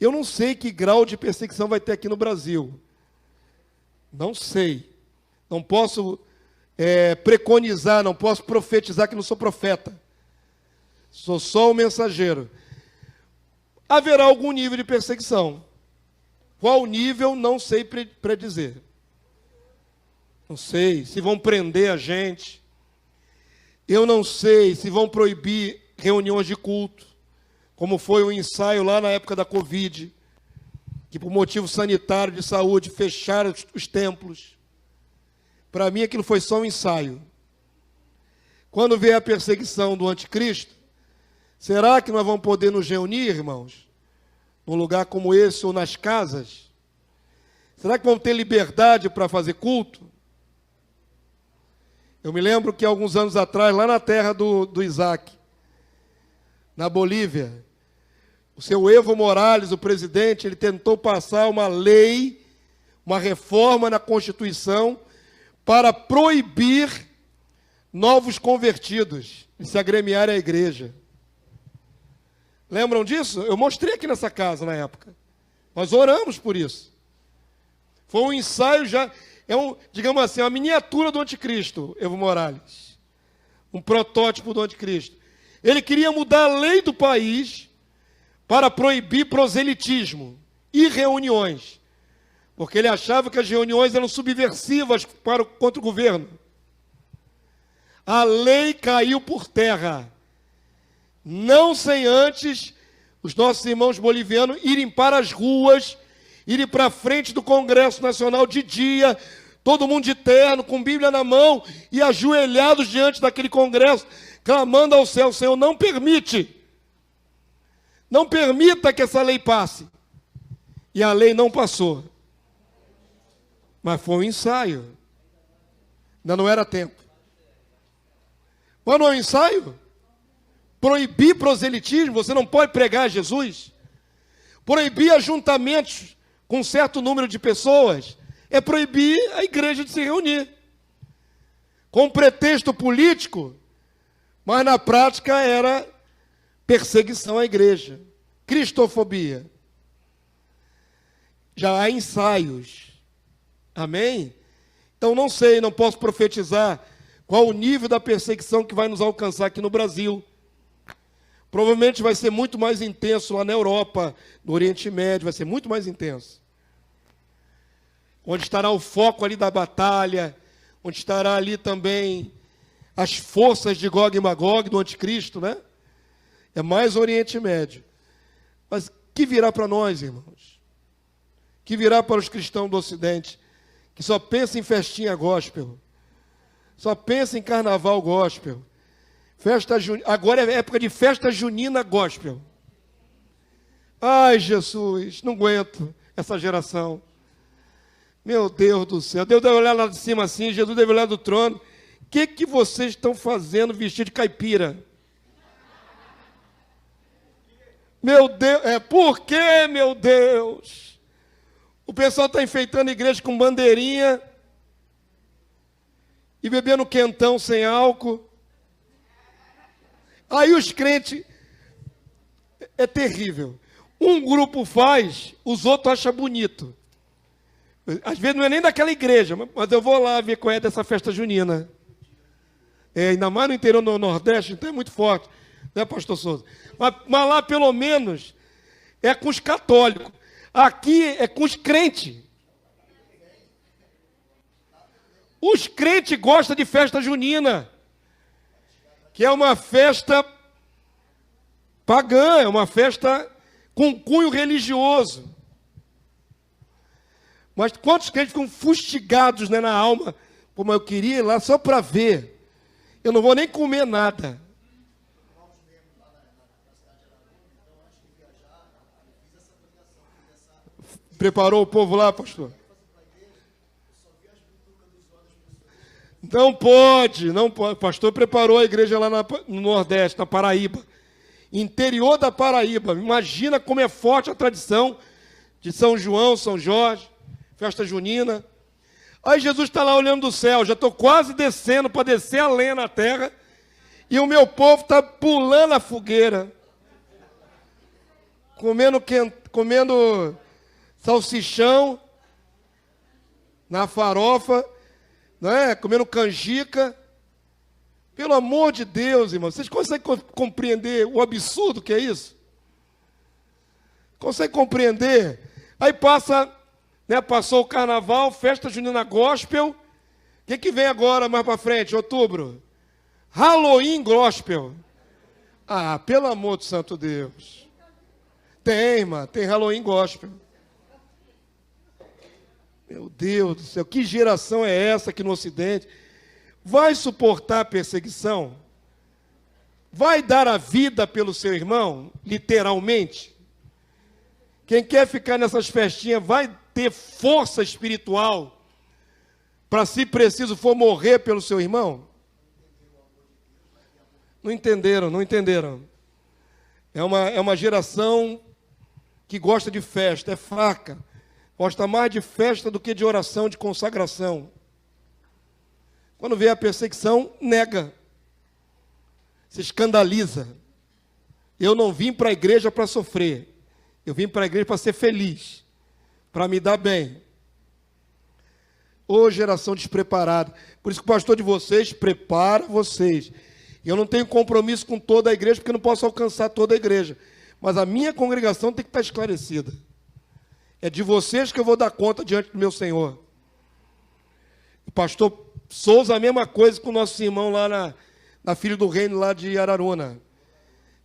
Speaker 1: Eu não sei que grau de perseguição vai ter aqui no Brasil. Não sei. Não posso preconizar, não posso profetizar que não sou profeta. Sou só o mensageiro. Haverá algum nível de perseguição. Qual nível, não sei predizer. Não sei se vão prender a gente. Eu não sei se vão proibir reuniões de culto, como foi o ensaio lá na época da Covid, que por motivo sanitário de saúde fecharam os templos. Para mim aquilo foi só um ensaio. Quando vier a perseguição do anticristo, será que nós vamos poder nos reunir, irmãos? Num lugar como esse ou nas casas? Será que vamos ter liberdade para fazer culto? Eu me lembro que alguns anos atrás, lá na terra do Isaac, na Bolívia, o seu Evo Morales, o presidente, ele tentou passar uma lei, uma reforma na Constituição, para proibir novos convertidos de se agremiar à igreja. Lembram disso? Eu mostrei aqui nessa casa na época. Nós oramos por isso. Foi um ensaio já, digamos assim, uma miniatura do anticristo, Evo Morales. Um protótipo do anticristo. Ele queria mudar a lei do país para proibir proselitismo e reuniões. Porque ele achava que as reuniões eram subversivas contra o governo. A lei caiu por terra. Não sem antes os nossos irmãos bolivianos irem para as ruas, irem para a frente do Congresso Nacional de dia, todo mundo de terno, com Bíblia na mão, e ajoelhados diante daquele Congresso, clamando ao céu, Senhor, não permite. Não permita que essa lei passe. E a lei não passou. Mas foi um ensaio. Ainda não era tempo. Mas não é um ensaio? Proibir proselitismo, você não pode pregar Jesus. Proibir ajuntamentos com um certo número de pessoas é proibir a igreja de se reunir. Com pretexto político, mas na prática era perseguição à igreja. Cristofobia. Já há ensaios. Amém? Então não sei, não posso profetizar qual o nível da perseguição que vai nos alcançar aqui no Brasil. Provavelmente vai ser muito mais intenso lá na Europa, no Oriente Médio, vai ser muito mais intenso. Onde estará o foco ali da batalha, onde estará ali também as forças de Gog e Magog, do anticristo, né? É mais Oriente Médio. Mas que virá para nós, irmãos? Que virá para os cristãos do Ocidente, que só pensam em festinha gospel, só pensam em carnaval gospel. Agora é época de festa junina gospel. Ai, Jesus, não aguento essa geração. Meu Deus do céu. Deus deve olhar lá de cima assim, Jesus deve olhar do trono. que vocês estão fazendo vestido de caipira? Meu Deus, por que, meu Deus? O pessoal está enfeitando a igreja com bandeirinha e bebendo quentão sem álcool. Aí os crentes, é terrível. Um grupo faz, os outros acham bonito. Às vezes não é nem daquela igreja, mas eu vou lá ver qual é dessa festa junina. Ainda mais no interior do Nordeste, então é muito forte, né, pastor Souza? Mas lá, pelo menos, é com os católicos. Aqui é com os crentes. Os crentes gostam de festa junina, que é uma festa pagã, é uma festa com cunho religioso. Mas quantos crentes ficam fustigados, né, na alma? Pô, mas eu queria ir lá só para ver. Eu não vou nem comer nada. Preparou o povo lá, pastor? Não pode. O pastor preparou a igreja lá no Nordeste, na Paraíba. Interior da Paraíba. Imagina como é forte a tradição de São João, São Jorge, festa junina. Aí Jesus está lá olhando do céu, já estou quase descendo para descer a lenha na terra, e o meu povo está pulando a fogueira, comendo salsichão na farofa, não é? Comendo canjica. Pelo amor de Deus, irmão, vocês conseguem compreender o absurdo que é isso? Conseguem compreender? Aí passou o carnaval, festa junina gospel. O que vem agora mais para frente, outubro? Halloween gospel. Ah, pelo amor do santo Deus. Tem Halloween gospel. Meu Deus do céu, que geração é essa aqui no Ocidente? Vai suportar a perseguição? Vai dar a vida pelo seu irmão, literalmente? Quem quer ficar nessas festinhas vai ter força espiritual para, se preciso for, morrer pelo seu irmão? Não entenderam. É uma geração que gosta de festa, é fraca. Gosta mais de festa do que de oração, de consagração. Quando vê a perseguição, nega. Se escandaliza. Eu não vim para a igreja para sofrer. Eu vim para a igreja para ser feliz. Para me dar bem. Ô geração despreparada. Por isso que o pastor de vocês prepara vocês. Eu não tenho compromisso com toda a igreja, porque eu não posso alcançar toda a igreja. Mas a minha congregação tem que estar esclarecida. É de vocês que eu vou dar conta diante do meu Senhor. O pastor Souza, a mesma coisa com o nosso irmão lá na Filho do Reino, lá de Araruna,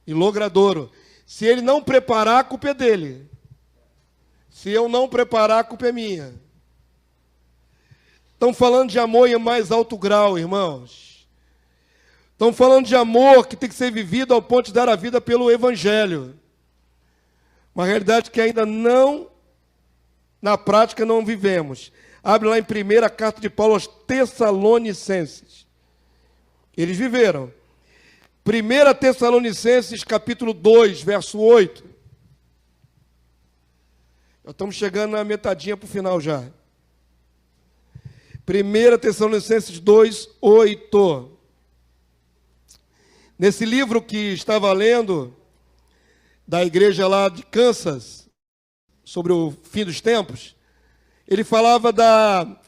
Speaker 1: em Logradouro. Se ele não preparar, a culpa é dele. Se eu não preparar, a culpa é minha. Estão falando de amor em mais alto grau, irmãos. Estão falando de amor que tem que ser vivido ao ponto de dar a vida pelo Evangelho. Uma realidade que ainda não, na prática, não vivemos. Abre lá em 1ª carta de Paulo aos Tessalonicenses. Eles viveram. 1 Tessalonicenses, capítulo 2, verso 8. Nós estamos chegando na metadinha para o final já. 1 Tessalonicenses 2, 8. Nesse livro que estava lendo, da igreja lá de Kansas, sobre o fim dos tempos, ele falava da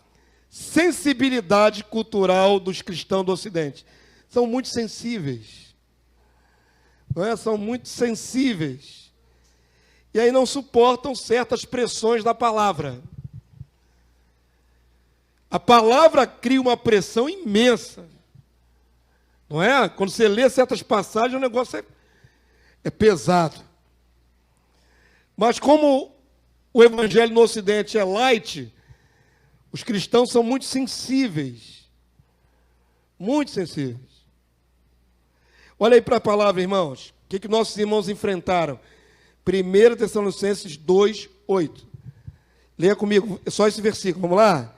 Speaker 1: sensibilidade cultural dos cristãos do Ocidente. São muito sensíveis. Não é? São muito sensíveis. E aí não suportam certas pressões da palavra. A palavra cria uma pressão imensa. Não é? Quando você lê certas passagens, o negócio é pesado. Mas como o evangelho no Ocidente é light, os cristãos são muito sensíveis. Muito sensíveis. Olha aí para a palavra, irmãos. O que nossos irmãos enfrentaram? 1 Tessalonicenses 2, 8. Leia comigo, só esse versículo, vamos lá?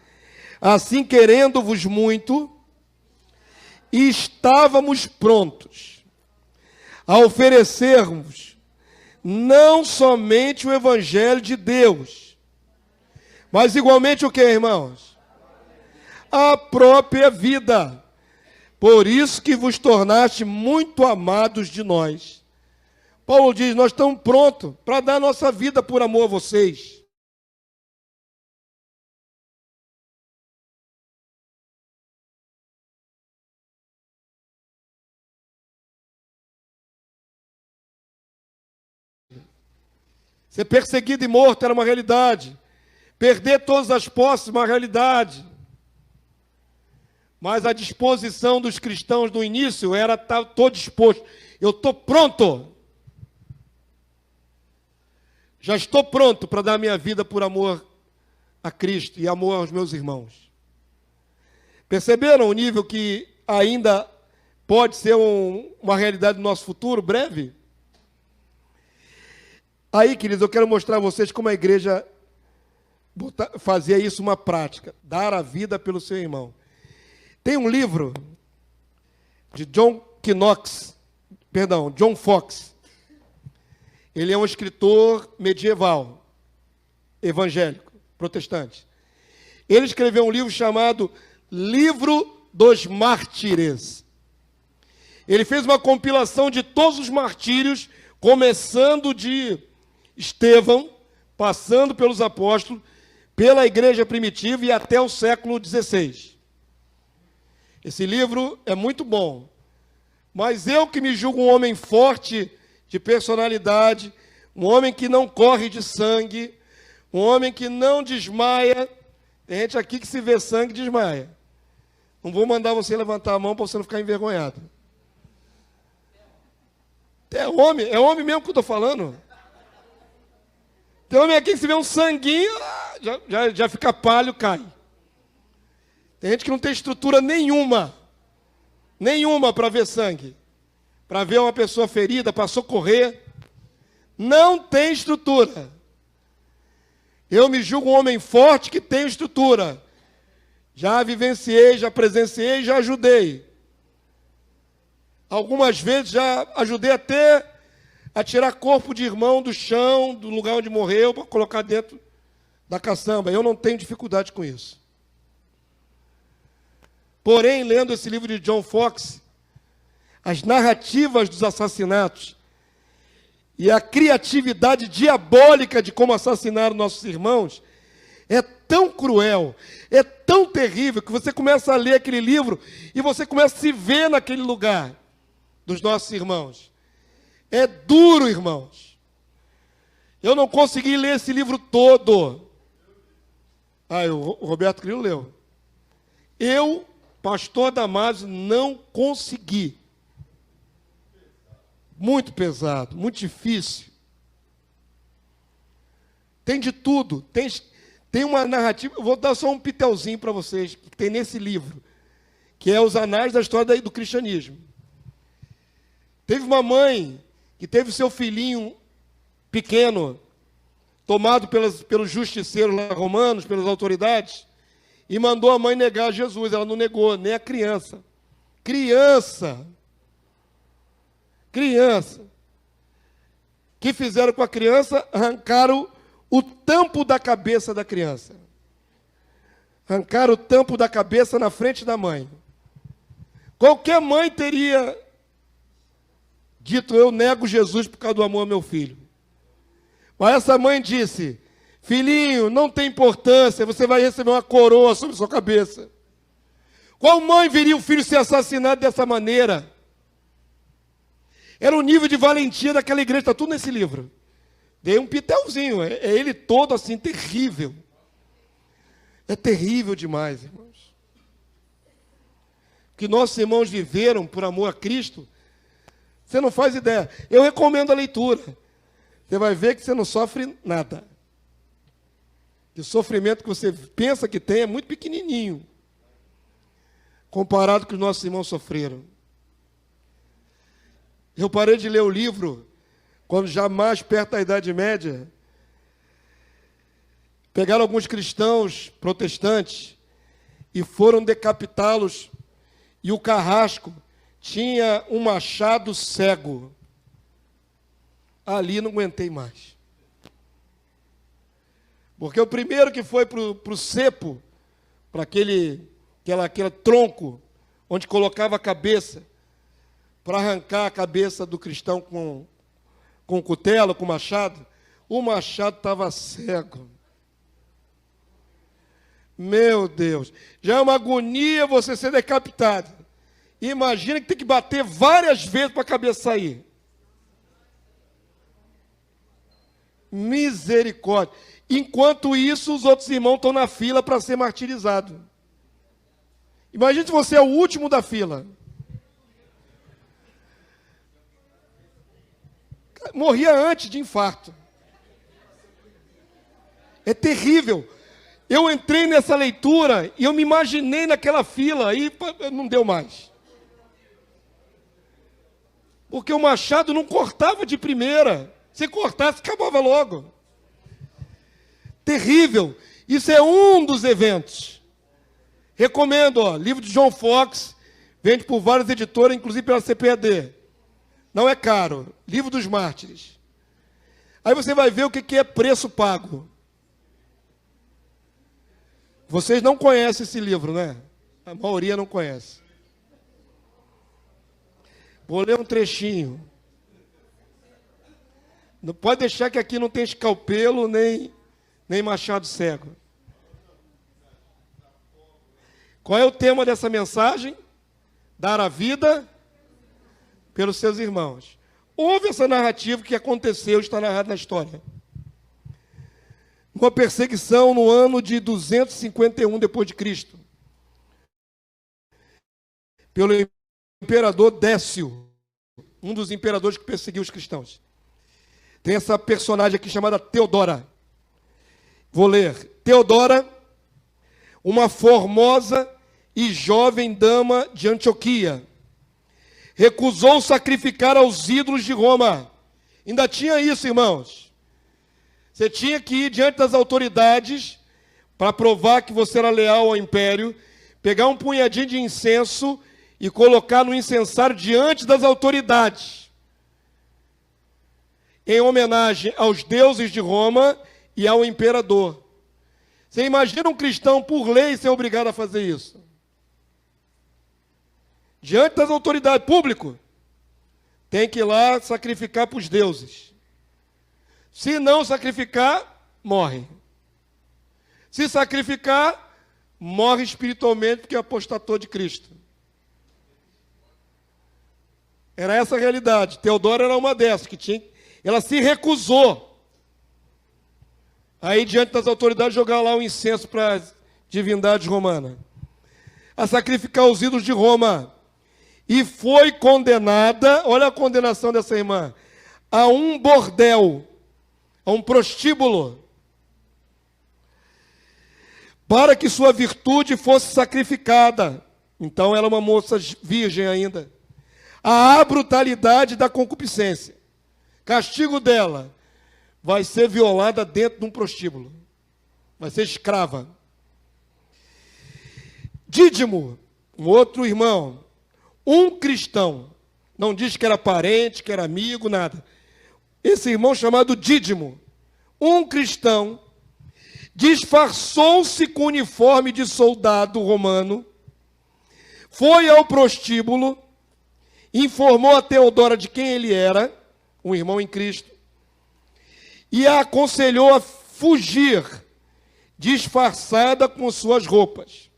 Speaker 1: Assim, querendo-vos muito, E estávamos prontos a oferecermos não somente o Evangelho de Deus, mas igualmente o que, irmãos? A própria vida. Por isso que vos tornaste muito amados de nós. Paulo diz, nós estamos prontos para dar nossa vida por amor a vocês. Ser perseguido e morto era uma realidade. Perder todas as posses, uma realidade. Mas a disposição dos cristãos no início era estou disposto. Eu estou pronto. Já estou pronto para dar minha vida por amor a Cristo e amor aos meus irmãos. Perceberam o nível que ainda pode ser uma realidade do nosso futuro, breve? Aí, queridos, eu quero mostrar a vocês como a igreja fazia isso uma prática. Dar a vida pelo seu irmão. Tem um livro de John Fox. Ele é um escritor medieval, evangélico, protestante. Ele escreveu um livro chamado Livro dos Mártires. Ele fez uma compilação de todos os martírios, começando de Estevão, passando pelos apóstolos, pela igreja primitiva e até o século XVI. Esse livro é muito bom, mas eu que me julgo um homem forte de personalidade, um homem que não corre de sangue, um homem que não desmaia. Tem gente aqui que se vê sangue desmaia. Não vou mandar você levantar a mão para você não ficar envergonhado. É homem mesmo que eu estou falando. Tem homem aqui que se vê um sanguinho, já fica palho, cai. Tem gente que não tem estrutura nenhuma para ver sangue. Para ver uma pessoa ferida, para socorrer. Não tem estrutura. Eu me julgo um homem forte que tem estrutura. Já vivenciei, já presenciei, já ajudei. Algumas vezes já ajudei até a tirar corpo de irmão do chão, do lugar onde morreu, para colocar dentro da caçamba. Eu não tenho dificuldade com isso. Porém, lendo esse livro de John Fox, as narrativas dos assassinatos e a criatividade diabólica de como assassinaram nossos irmãos é tão cruel, é tão terrível, que você começa a ler aquele livro e você começa a se ver naquele lugar dos nossos irmãos. É duro, irmãos. Eu não consegui ler esse livro todo. O Roberto Grilo leu. Eu, pastor Damásio, não consegui. Muito pesado, muito difícil. Tem de tudo. Tem uma narrativa. Eu vou dar só um pitelzinho para vocês, que tem nesse livro, que é os anais da história do cristianismo. Teve uma mãe que teve seu filhinho pequeno tomado pelos justiceiros lá romanos, pelas autoridades, e mandou a mãe negar Jesus. Ela não negou, nem a criança. Criança. O que fizeram com a criança? Arrancaram o tampo da cabeça da criança. Arrancaram o tampo da cabeça na frente da mãe. Qualquer mãe teria dito, eu nego Jesus por causa do amor ao meu filho. Mas essa mãe disse, filhinho, não tem importância, você vai receber uma coroa sobre sua cabeça. Qual mãe veria o filho ser assassinado dessa maneira? Era o nível de valentia daquela igreja, está tudo nesse livro. Dei um pitelzinho, é ele todo assim, terrível. É terrível demais, irmãos. O que nossos irmãos viveram por amor a Cristo, você não faz ideia. Eu recomendo a leitura. Você vai ver que você não sofre nada. O sofrimento que você pensa que tem é muito pequenininho, comparado com o que os nossos irmãos sofreram. Eu parei de ler o livro quando já mais perto da Idade Média. Pegaram alguns cristãos protestantes e foram decapitá-los. e o carrasco tinha um machado cego. Ali não aguentei mais. Porque o primeiro que foi para o cepo, para aquele tronco, onde colocava a cabeça, para arrancar a cabeça do cristão com cutelo, com machado, o machado estava cego. Meu Deus, já é uma agonia você ser decapitado. Imagina que tem que bater várias vezes para a cabeça sair. Misericórdia. Enquanto isso, os outros irmãos estão na fila para ser martirizado. Imagina se você é o último da fila. Morria antes de infarto. É terrível. Eu entrei nessa leitura e eu me imaginei naquela fila e não deu mais. Porque o machado não cortava de primeira. Se cortasse, acabava logo. Terrível. Isso é um dos eventos. Recomendo, livro de John Fox, vende por várias editoras, inclusive pela CPAD. Não é caro. Livro dos Mártires. Aí você vai ver o que é preço pago. Vocês não conhecem esse livro, né? A maioria não conhece. Vou ler um trechinho. Não pode deixar que aqui não tem escalpelo, nem machado cego. Qual é o tema dessa mensagem? Dar a vida pelos seus irmãos. Houve essa narrativa que aconteceu, está narrada na história. Uma perseguição no ano de 251 depois de Cristo, pelo imperador Décio, um dos imperadores que perseguiu os cristãos. Tem essa personagem aqui chamada Teodora. Vou ler. Teodora, uma formosa e jovem dama de Antioquia, recusou sacrificar aos ídolos de Roma. Ainda tinha isso, irmãos. Você tinha que ir diante das autoridades para provar que você era leal ao império, pegar um punhadinho de incenso e colocar no incensário diante das autoridades, em homenagem aos deuses de Roma e ao imperador. Você imagina um cristão, por lei, ser obrigado a fazer isso? Diante das autoridades, público, tem que ir lá sacrificar para os deuses. Se não sacrificar, morre. Se sacrificar, morre espiritualmente porque apostatou de Cristo. Era essa a realidade. Teodora era uma dessas que ela se recusou aí diante das autoridades jogar lá o incenso para as divindades romanas, a sacrificar os ídolos de Roma, e foi condenada, olha a condenação dessa irmã, a um bordel, a um prostíbulo, para que sua virtude fosse sacrificada. Então ela é uma moça virgem ainda. A brutalidade da concupiscência. Castigo dela vai ser violada dentro de um prostíbulo. Vai ser escrava. Dídimo, um outro irmão, um cristão, não diz que era parente, que era amigo, nada. Esse irmão chamado Dídimo, um cristão, disfarçou-se com uniforme de soldado romano, foi ao prostíbulo, informou a Teodora de quem ele era, um irmão em Cristo, e a aconselhou a fugir, disfarçada com suas roupas.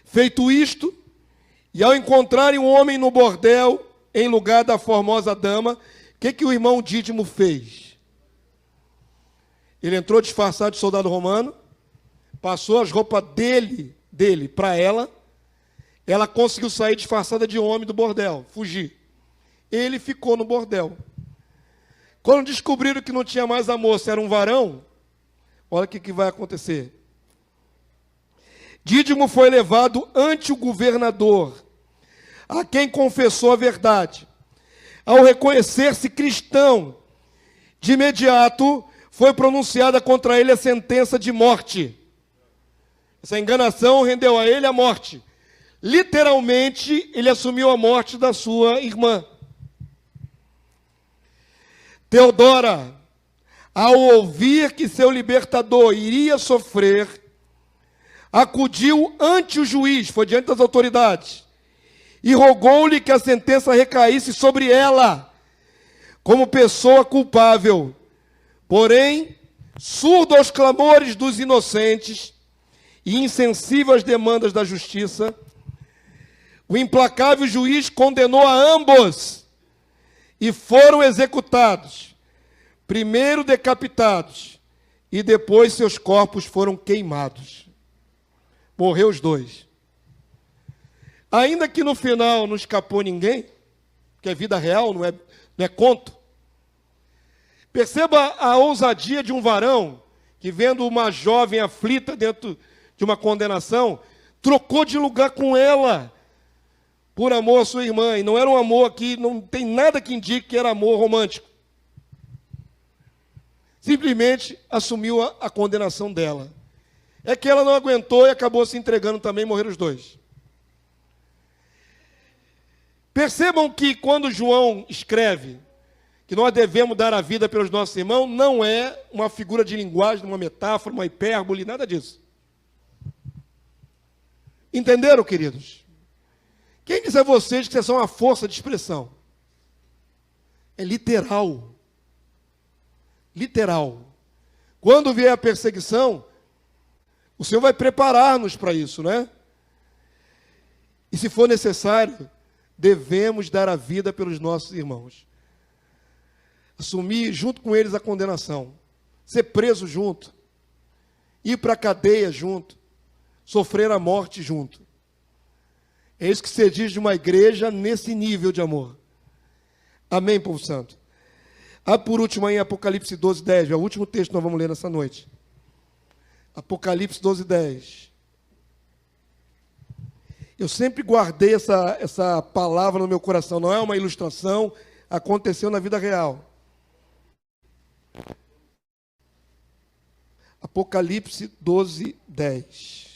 Speaker 1: Feito isto, e ao encontrarem um homem no bordel, em lugar da formosa dama, o que o irmão Dídimo fez? Ele entrou disfarçado de soldado romano, passou as roupas dele para ela conseguiu sair disfarçada de homem do bordel, fugir. Ele ficou no bordel. Quando descobriram que não tinha mais a moça, era um varão, olha o que vai acontecer. Dídimo foi levado ante o governador, a quem confessou a verdade. Ao reconhecer-se cristão, de imediato foi pronunciada contra ele a sentença de morte. Essa enganação rendeu a ele a morte. literalmente, ele assumiu a morte da sua irmã. Teodora, ao ouvir que seu libertador iria sofrer, acudiu ante o juiz, foi diante das autoridades, e rogou-lhe que a sentença recaísse sobre ela, como pessoa culpável. Porém, surdo aos clamores dos inocentes e insensível às demandas da justiça, o implacável juiz condenou a ambos e foram executados, primeiro decapitados e depois seus corpos foram queimados. Morreu os dois. Ainda que no final não escapou ninguém, que é vida real, não é conto. Perceba a ousadia de um varão que, vendo uma jovem aflita dentro de uma condenação, trocou de lugar com ela por amor à sua irmã. E não era um amor que não tem nada que indique que era amor romântico. Simplesmente assumiu a condenação dela. É que ela não aguentou e acabou se entregando também, morreram os dois. Percebam que quando João escreve que nós devemos dar a vida pelos nossos irmãos, não é uma figura de linguagem, uma metáfora, uma hipérbole, nada disso. Entenderam, queridos? Quem diz a vocês que vocês são uma força de expressão? É literal. Literal. Quando vier a perseguição, o Senhor vai preparar-nos para isso, né? E se for necessário, devemos dar a vida pelos nossos irmãos. Assumir junto com eles a condenação. Ser preso junto. Ir para a cadeia junto. Sofrer a morte junto. É isso que se diz de uma igreja nesse nível de amor. Amém, povo santo? Por último, aí, Apocalipse 12, 10. É o último texto que nós vamos ler nessa noite. Apocalipse 12, 10. Eu sempre guardei essa palavra no meu coração. Não é uma ilustração, aconteceu na vida real. Apocalipse 12, 10.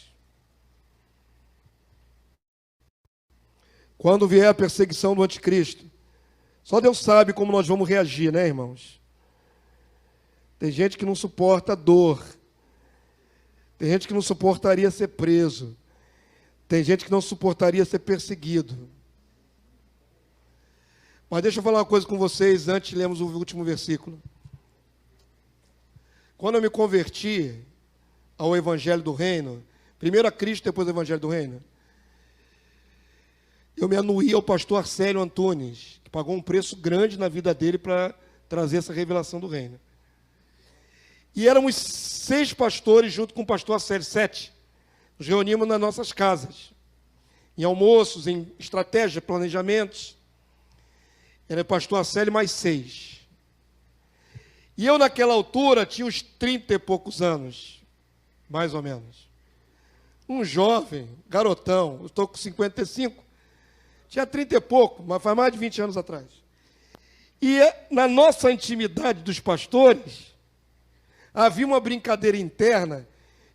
Speaker 1: Quando vier a perseguição do anticristo, só Deus sabe como nós vamos reagir, né, irmãos? Tem gente que não suporta a dor. Tem gente que não suportaria ser preso. Tem gente que não suportaria ser perseguido. Mas deixa eu falar uma coisa com vocês antes de lermos o último versículo. Quando eu me converti ao Evangelho do Reino, primeiro a Cristo, depois ao Evangelho do Reino, eu me anuí ao pastor Arcélio Antunes, que pagou um preço grande na vida dele para trazer essa revelação do Reino. E éramos 6 pastores junto com o pastor Arcélio, 7. Nos reunimos nas nossas casas, em almoços, em estratégia, planejamentos. Era o pastor Arcélio mais 6. E eu, naquela altura, tinha uns 30 e poucos anos, mais ou menos. Um jovem, garotão, eu estou com 55, tinha 30 e pouco, mas faz mais de 20 anos atrás. E na nossa intimidade dos pastores, havia uma brincadeira interna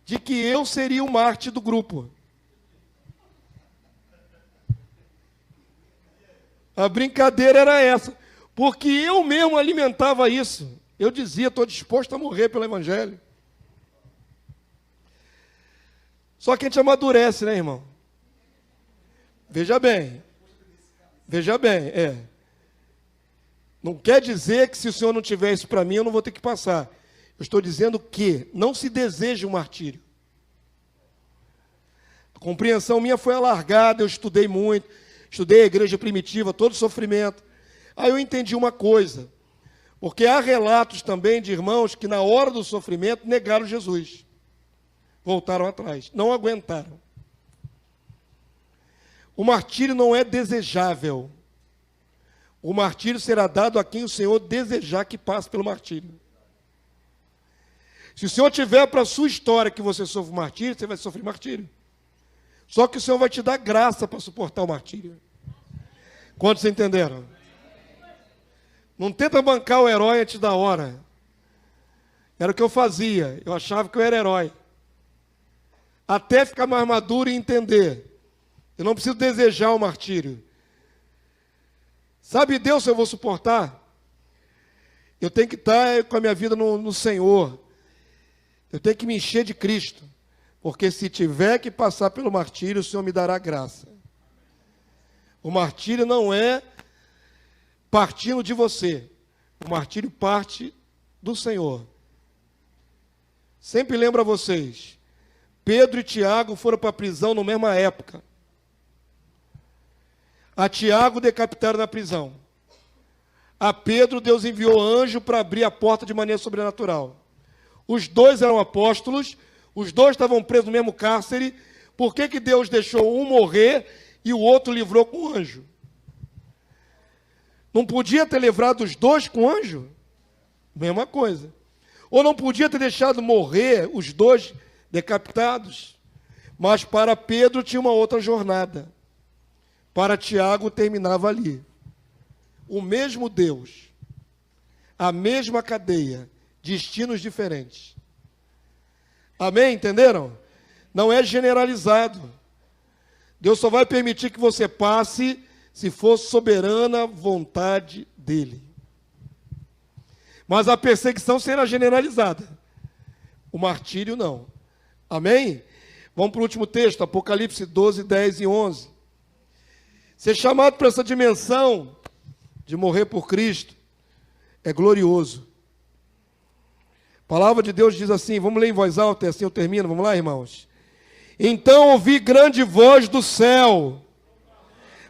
Speaker 1: de que eu seria o mártir do grupo. A brincadeira era essa, porque eu mesmo alimentava isso. Eu dizia, estou disposto a morrer pelo Evangelho. Só que a gente amadurece, né, irmão? Veja bem, Não quer dizer que se o Senhor não tiver isso para mim, eu não vou ter que passar. Eu estou dizendo que não se deseja o martírio. A compreensão minha foi alargada, eu estudei muito, estudei a igreja primitiva, todo sofrimento. Aí eu entendi uma coisa, porque há relatos também de irmãos que na hora do sofrimento negaram Jesus. Voltaram atrás, não aguentaram. O martírio não é desejável. O martírio será dado a quem o Senhor desejar que passe pelo martírio. Se o Senhor tiver para a sua história que você sofre martírio, você vai sofrer martírio. Só que o Senhor vai te dar graça para suportar o martírio. Quantos entenderam? Não tenta bancar o herói antes da hora. Era o que eu fazia. Eu achava que eu era herói. Até ficar mais maduro e entender Eu não preciso desejar o martírio. Sabe Deus se eu vou suportar? Eu tenho que estar com a minha vida no Senhor. Eu tenho que me encher de Cristo. Porque se tiver que passar pelo martírio, o Senhor me dará graça. O martírio não é partindo de você. O martírio parte do Senhor. Sempre lembro a vocês, Pedro e Tiago foram para a prisão na mesma época. A Tiago decapitaram na prisão. A Pedro, Deus enviou anjo para abrir a porta de maneira sobrenatural. Os dois eram apóstolos, os dois estavam presos no mesmo cárcere. Por que Deus deixou um morrer e o outro livrou com o anjo? Não podia ter livrado os dois com o anjo? Mesma coisa. Ou não podia ter deixado morrer os dois decapitados? Mas para Pedro tinha uma outra jornada. Para Tiago terminava ali. O mesmo Deus, a mesma cadeia, destinos diferentes. Amém? Entenderam? Não é generalizado. Deus só vai permitir que você passe se for soberana vontade dele. Mas a perseguição será generalizada. O martírio não. Amém? Vamos para o último texto, Apocalipse 12, 10 e 11. Ser chamado para essa dimensão de morrer por Cristo é glorioso. A palavra de Deus diz assim, vamos ler em voz alta e assim eu termino, vamos lá, irmãos? Então ouvi grande voz do céu,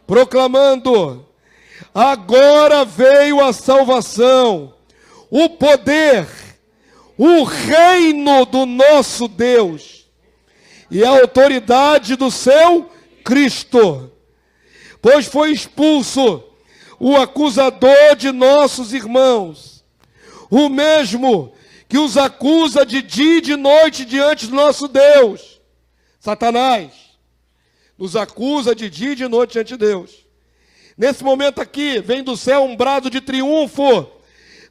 Speaker 1: proclamando, agora veio a salvação, o poder, o reino do nosso Deus e a autoridade do seu Cristo, pois foi expulso o acusador de nossos irmãos, o mesmo que os acusa de dia e de noite diante do nosso Deus. Satanás nos acusa de dia e de noite diante de Deus. Nesse momento aqui, vem do céu um brado de triunfo.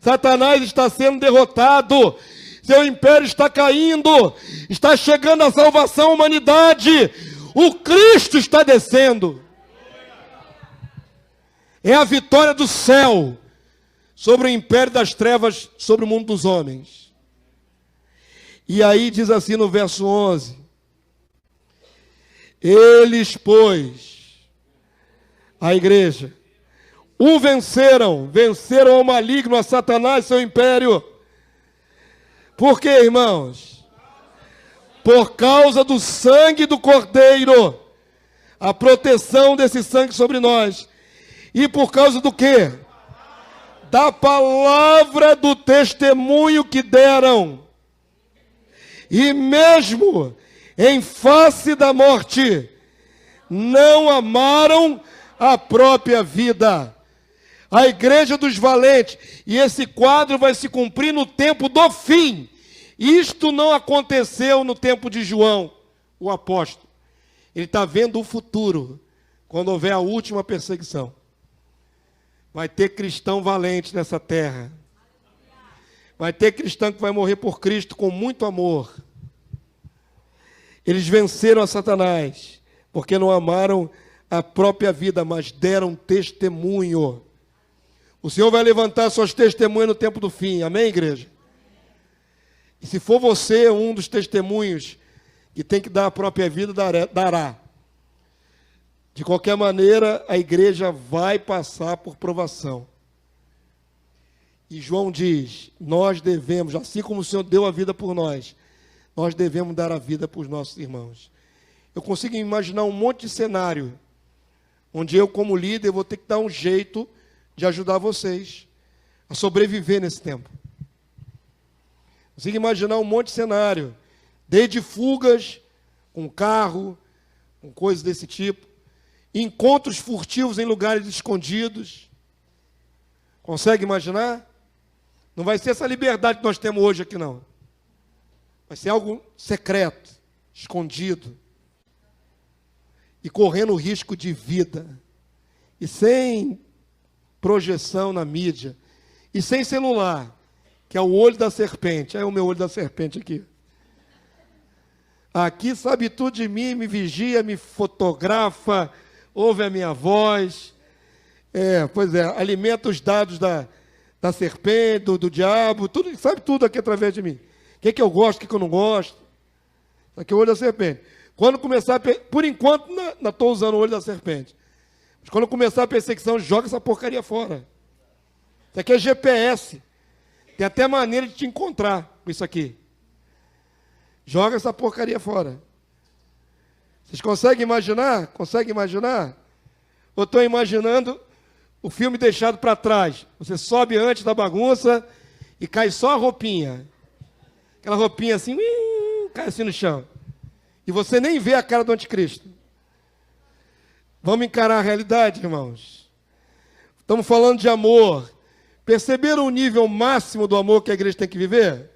Speaker 1: Satanás está sendo derrotado, seu império está caindo, está chegando a salvação à humanidade, o Cristo está descendo. É a vitória do céu sobre o império das trevas, sobre o mundo dos homens. E aí diz assim no verso 11, eles, pois, a igreja, o venceram ao maligno, a Satanás, seu império. Por quê, irmãos? Por causa do sangue do Cordeiro, a proteção desse sangue sobre nós. E por causa do quê? Da palavra do testemunho que deram. E mesmo em face da morte, não amaram a própria vida. A igreja dos valentes, e esse quadro vai se cumprir no tempo do fim. Isto não aconteceu no tempo de João, o apóstolo. Ele está vendo o futuro, quando houver a última perseguição. Vai ter cristão valente nessa terra. Vai ter cristão que vai morrer por Cristo com muito amor. Eles venceram a Satanás, porque não amaram a própria vida, mas deram testemunho. O Senhor vai levantar suas testemunhas no tempo do fim. Amém, igreja? E se for você um dos testemunhos que tem que dar a própria vida, dará. De qualquer maneira, a igreja vai passar por provação. E João diz, nós devemos, assim como o Senhor deu a vida por nós, nós devemos dar a vida para os nossos irmãos. Eu consigo imaginar um monte de cenário, onde eu, como líder, vou ter que dar um jeito de ajudar vocês a sobreviver nesse tempo. Consigo imaginar um monte de cenário, desde fugas com carro, com coisas desse tipo, encontros furtivos em lugares escondidos. Consegue imaginar? Não vai ser essa liberdade que nós temos hoje aqui, não. Vai ser algo secreto, escondido, e correndo risco de vida, e sem projeção na mídia, e sem celular, que é o olho da serpente. Aí é o meu olho da serpente aqui. Aqui sabe tudo de mim, me vigia, me fotografa, ouve a minha voz. Pois é, alimenta os dados da serpente, do diabo, tudo, sabe tudo aqui através de mim. O que eu gosto, o que eu não gosto. Isso aqui é o olho da serpente. Quando começar, por enquanto, não estou usando o olho da serpente. Mas quando começar a perseguição, joga essa porcaria fora. Isso aqui é GPS. Tem até maneira de te encontrar com isso aqui. Joga essa porcaria fora. Vocês conseguem imaginar? Conseguem imaginar? Eu estou imaginando o filme deixado para trás. Você sobe antes da bagunça e cai só a roupinha. Aquela roupinha assim, cai assim no chão. E você nem vê a cara do anticristo. Vamos encarar a realidade, irmãos. Estamos falando de amor. Perceberam o nível máximo do amor que a igreja tem que viver?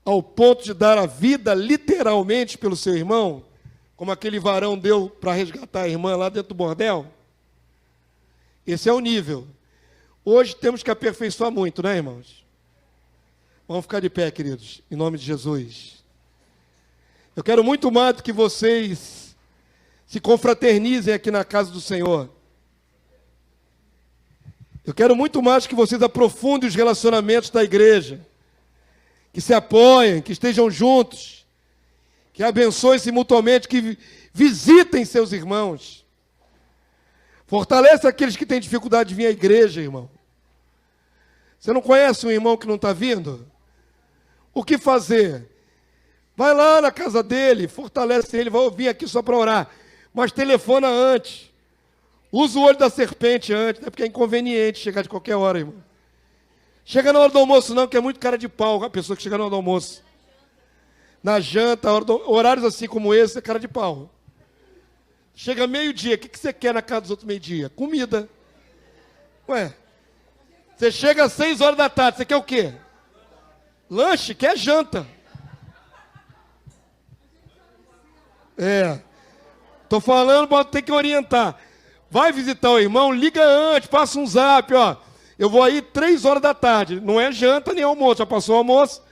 Speaker 1: Ao ponto de dar a vida literalmente pelo seu irmão, como aquele varão deu para resgatar a irmã lá dentro do bordel. Esse é o nível. Hoje temos que aperfeiçoar muito, né, irmãos? Vamos ficar de pé, queridos, em nome de Jesus. Eu quero muito mais do que vocês se confraternizem aqui na casa do Senhor. Eu quero muito mais que vocês aprofundem os relacionamentos da igreja, que se apoiem, que estejam juntos, que abençoem-se mutuamente, que visitem seus irmãos. Fortaleça aqueles que têm dificuldade de vir à igreja, irmão. Você não conhece um irmão que não está vindo? O que fazer? Vai lá na casa dele, fortalece ele, vai vir aqui só para orar. Mas telefona antes. Usa o olho da serpente antes, né? Porque é inconveniente chegar de qualquer hora, irmão. Chega na hora do almoço não, que é muito cara de pau a pessoa que chega na hora do almoço. Na janta, horários assim como esse, é cara de pau. Chega meio-dia, o que você quer na casa dos outros meio-dia? Comida. Ué, você chega às 6 horas da tarde, você quer o quê? Lanche? Quer janta. Estou falando, tem que orientar. Vai visitar o irmão, liga antes, passa um zap, ó. Eu vou aí 3 horas da tarde. Não é janta nem almoço. Já passou o almoço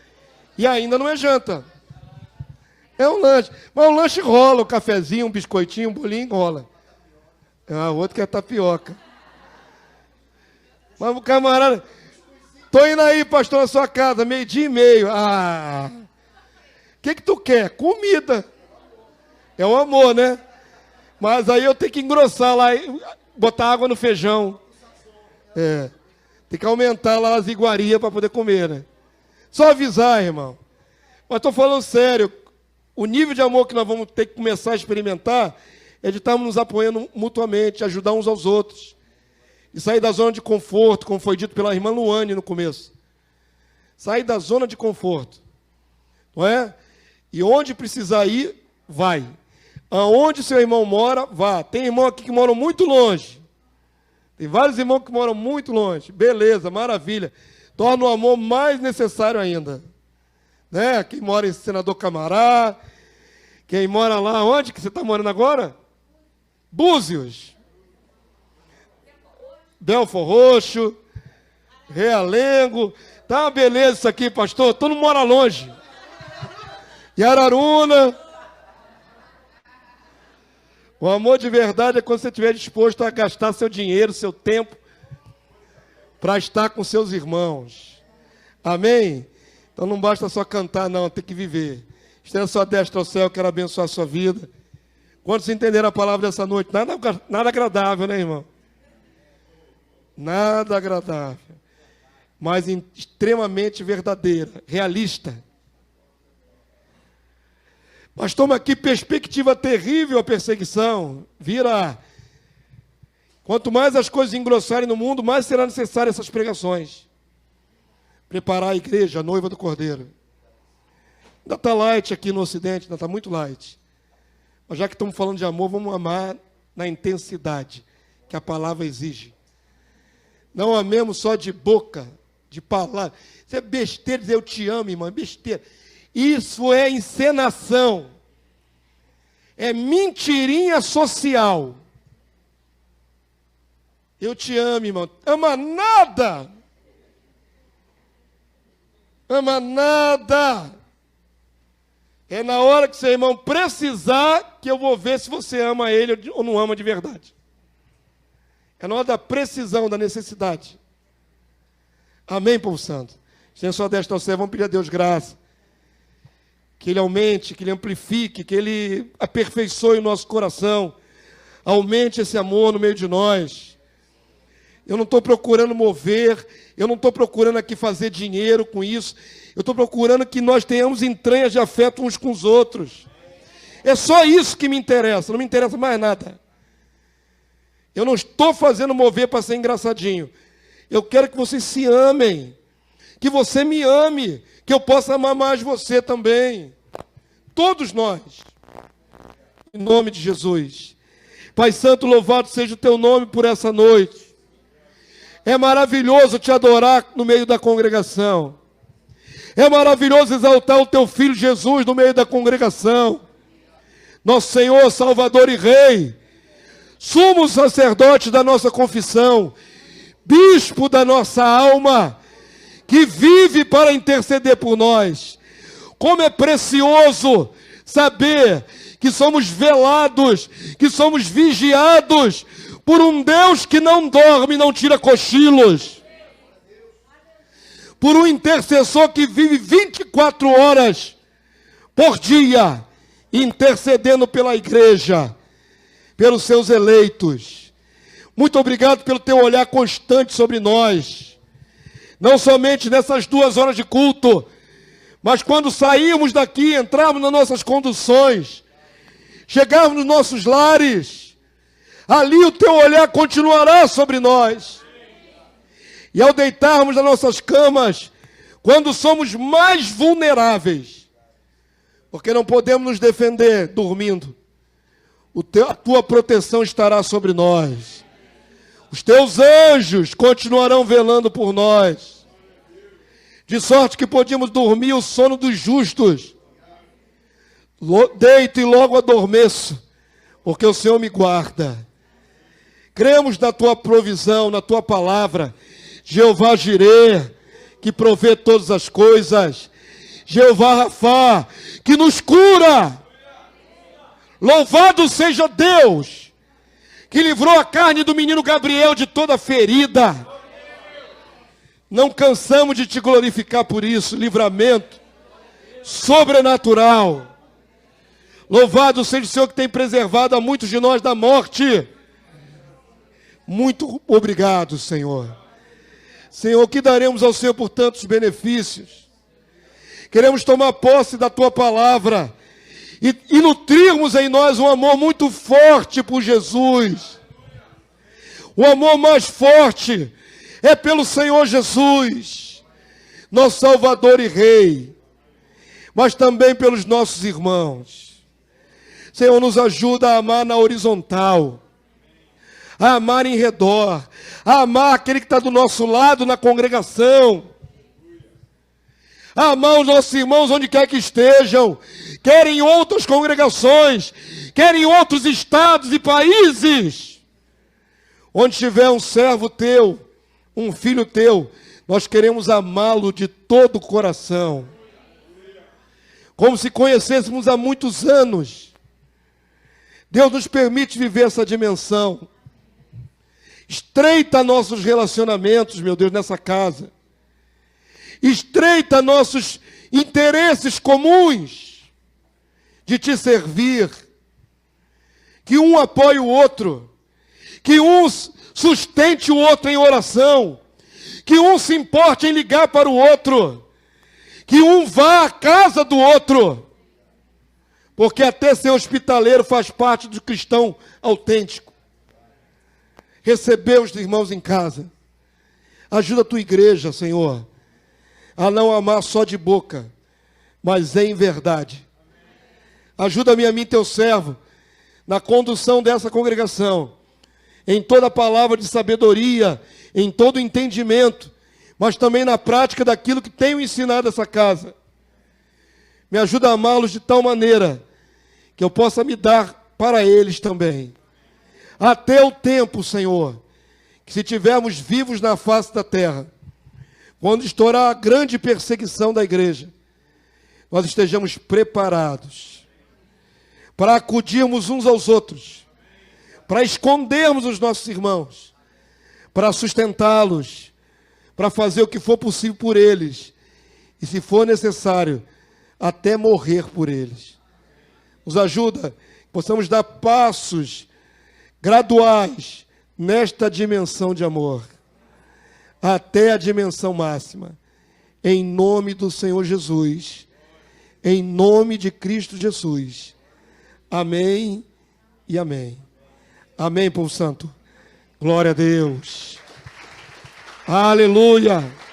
Speaker 1: e ainda não é janta. É um lanche. Mas o lanche rola, um cafezinho, um biscoitinho, um bolinho, rola. O outro que é tapioca. Mas o camarada... Tô indo aí, pastor, na sua casa, 12:30. O que tu quer? Comida. É o amor, né? Mas aí eu tenho que engrossar lá, botar água no feijão. Tem que aumentar lá as iguarias para poder comer, né? Só avisar, irmão. Mas estou falando sério. O nível de amor que nós vamos ter que começar a experimentar é de estarmos nos apoiando mutuamente, ajudar uns aos outros. E sair da zona de conforto, como foi dito pela irmã Luane no começo. Sair da zona de conforto. Não é? E onde precisar ir, vai. Aonde seu irmão mora, vá. Tem irmão aqui que moram muito longe. Tem vários irmãos que moram muito longe. Beleza, maravilha. Torna o amor mais necessário ainda. Né? Quem mora em Senador Camará, quem mora lá, onde que você está morando agora? Búzios. Belfor Roxo, Realengo. Tá uma beleza isso aqui, pastor. Todo mundo mora longe. E Araruna. O amor de verdade é quando você estiver disposto a gastar seu dinheiro, seu tempo, para estar com seus irmãos. Amém? Então não basta só cantar, não, tem que viver. Estenda sua destra ao céu, quero abençoar a sua vida. Quantos entenderam a palavra dessa noite? Nada agradável, né, irmão? Nada agradável. Mas extremamente verdadeira, realista. Mas toma aqui perspectiva terrível a perseguição. Vira. Quanto mais as coisas engrossarem no mundo, mais será necessário essas pregações. Preparar a igreja, a noiva do Cordeiro. Ainda está light aqui no Ocidente, ainda está muito light. Mas já que estamos falando de amor, vamos amar na intensidade que a palavra exige. Não amemos só de boca, de palavra. Isso é besteira dizer eu te amo, irmão, é besteira. Isso é encenação. É mentirinha social. Eu te amo, irmão. Ama nada. Ama nada. É na hora que seu irmão precisar que eu vou ver se você ama ele ou não ama de verdade. É na hora da precisão, da necessidade. Amém, povo santo? Estenda sua destra ao céu, vamos pedir a Deus graça. Que Ele aumente, que Ele amplifique, que Ele aperfeiçoe o nosso coração. Aumente esse amor no meio de nós. Eu não estou procurando mover, eu não estou procurando aqui fazer dinheiro com isso. Eu estou procurando que nós tenhamos entranhas de afeto uns com os outros. É só isso que me interessa, não me interessa mais nada. Eu não estou fazendo mover para ser engraçadinho. Eu quero que vocês se amem, que você me ame, que eu possa amar mais você também. Todos nós. Em nome de Jesus. Pai Santo, louvado seja o teu nome por essa noite. É maravilhoso te adorar no meio da congregação. É maravilhoso exaltar o teu Filho Jesus no meio da congregação. Nosso Senhor, Salvador e Rei, sumo sacerdote da nossa confissão, bispo da nossa alma, que vive para interceder por nós. Como é precioso saber que somos velados, que somos vigiados por um Deus que não dorme e não tira cochilos. Por um intercessor que vive 24 horas por dia, intercedendo pela igreja, pelos seus eleitos. Muito obrigado pelo teu olhar constante sobre nós. Não somente nessas 2 horas de culto, mas quando sairmos daqui, entrarmos nas nossas conduções, chegarmos nos nossos lares, ali o teu olhar continuará sobre nós. E ao deitarmos nas nossas camas, quando somos mais vulneráveis, porque não podemos nos defender dormindo, a tua proteção estará sobre nós. Os teus anjos continuarão velando por nós. De sorte que podíamos dormir o sono dos justos. Deito e logo adormeço, porque o Senhor me guarda. Cremos na tua provisão, na tua palavra. Jeová Jireh, que provê todas as coisas. Jeová Rafá, que nos cura. Louvado seja Deus, que livrou a carne do menino Gabriel de toda ferida. Não cansamos de te glorificar por isso. Livramento sobrenatural. Louvado seja o Senhor que tem preservado a muitos de nós da morte. Muito obrigado, Senhor. Senhor, o que daremos ao Senhor por tantos benefícios? Queremos tomar posse da tua palavra e nutrirmos em nós um amor muito forte por Jesus. O amor mais forte é pelo Senhor Jesus, nosso Salvador e Rei, mas também pelos nossos irmãos. Senhor, nos ajuda a amar na horizontal, a amar em redor, a amar aquele que está do nosso lado na congregação, a amar os nossos irmãos onde quer que estejam, quer em outras congregações, quer em outros estados e países. Onde tiver um servo teu, um filho teu, nós queremos amá-lo de todo o coração, como se conhecêssemos há muitos anos. Deus nos permite viver essa dimensão. Estreita nossos relacionamentos, meu Deus, nessa casa. Estreita nossos interesses comuns de te servir. Que um apoie o outro. Que um sustente o outro em oração. Que um se importe em ligar para o outro. Que um vá à casa do outro. Porque até ser hospitaleiro faz parte do cristão autêntico. Receber os irmãos em casa. Ajuda a tua igreja, Senhor, a não amar só de boca, mas em verdade. Ajuda-me a mim, teu servo, na condução dessa congregação, em toda palavra de sabedoria, em todo entendimento, mas também na prática daquilo que tenho ensinado essa casa. Me ajuda a amá-los de tal maneira que eu possa me dar para eles também. Até o tempo, Senhor, que se tivermos vivos na face da terra, quando estourar a grande perseguição da igreja, nós estejamos preparados para acudirmos uns aos outros, para escondermos os nossos irmãos, para sustentá-los, para fazer o que for possível por eles, e se for necessário, até morrer por eles. Nos ajuda, que possamos dar passos graduais nesta dimensão de amor, até a dimensão máxima, em nome do Senhor Jesus, em nome de Cristo Jesus. Amém e amém. Amém, povo santo. Glória a Deus. Aleluia.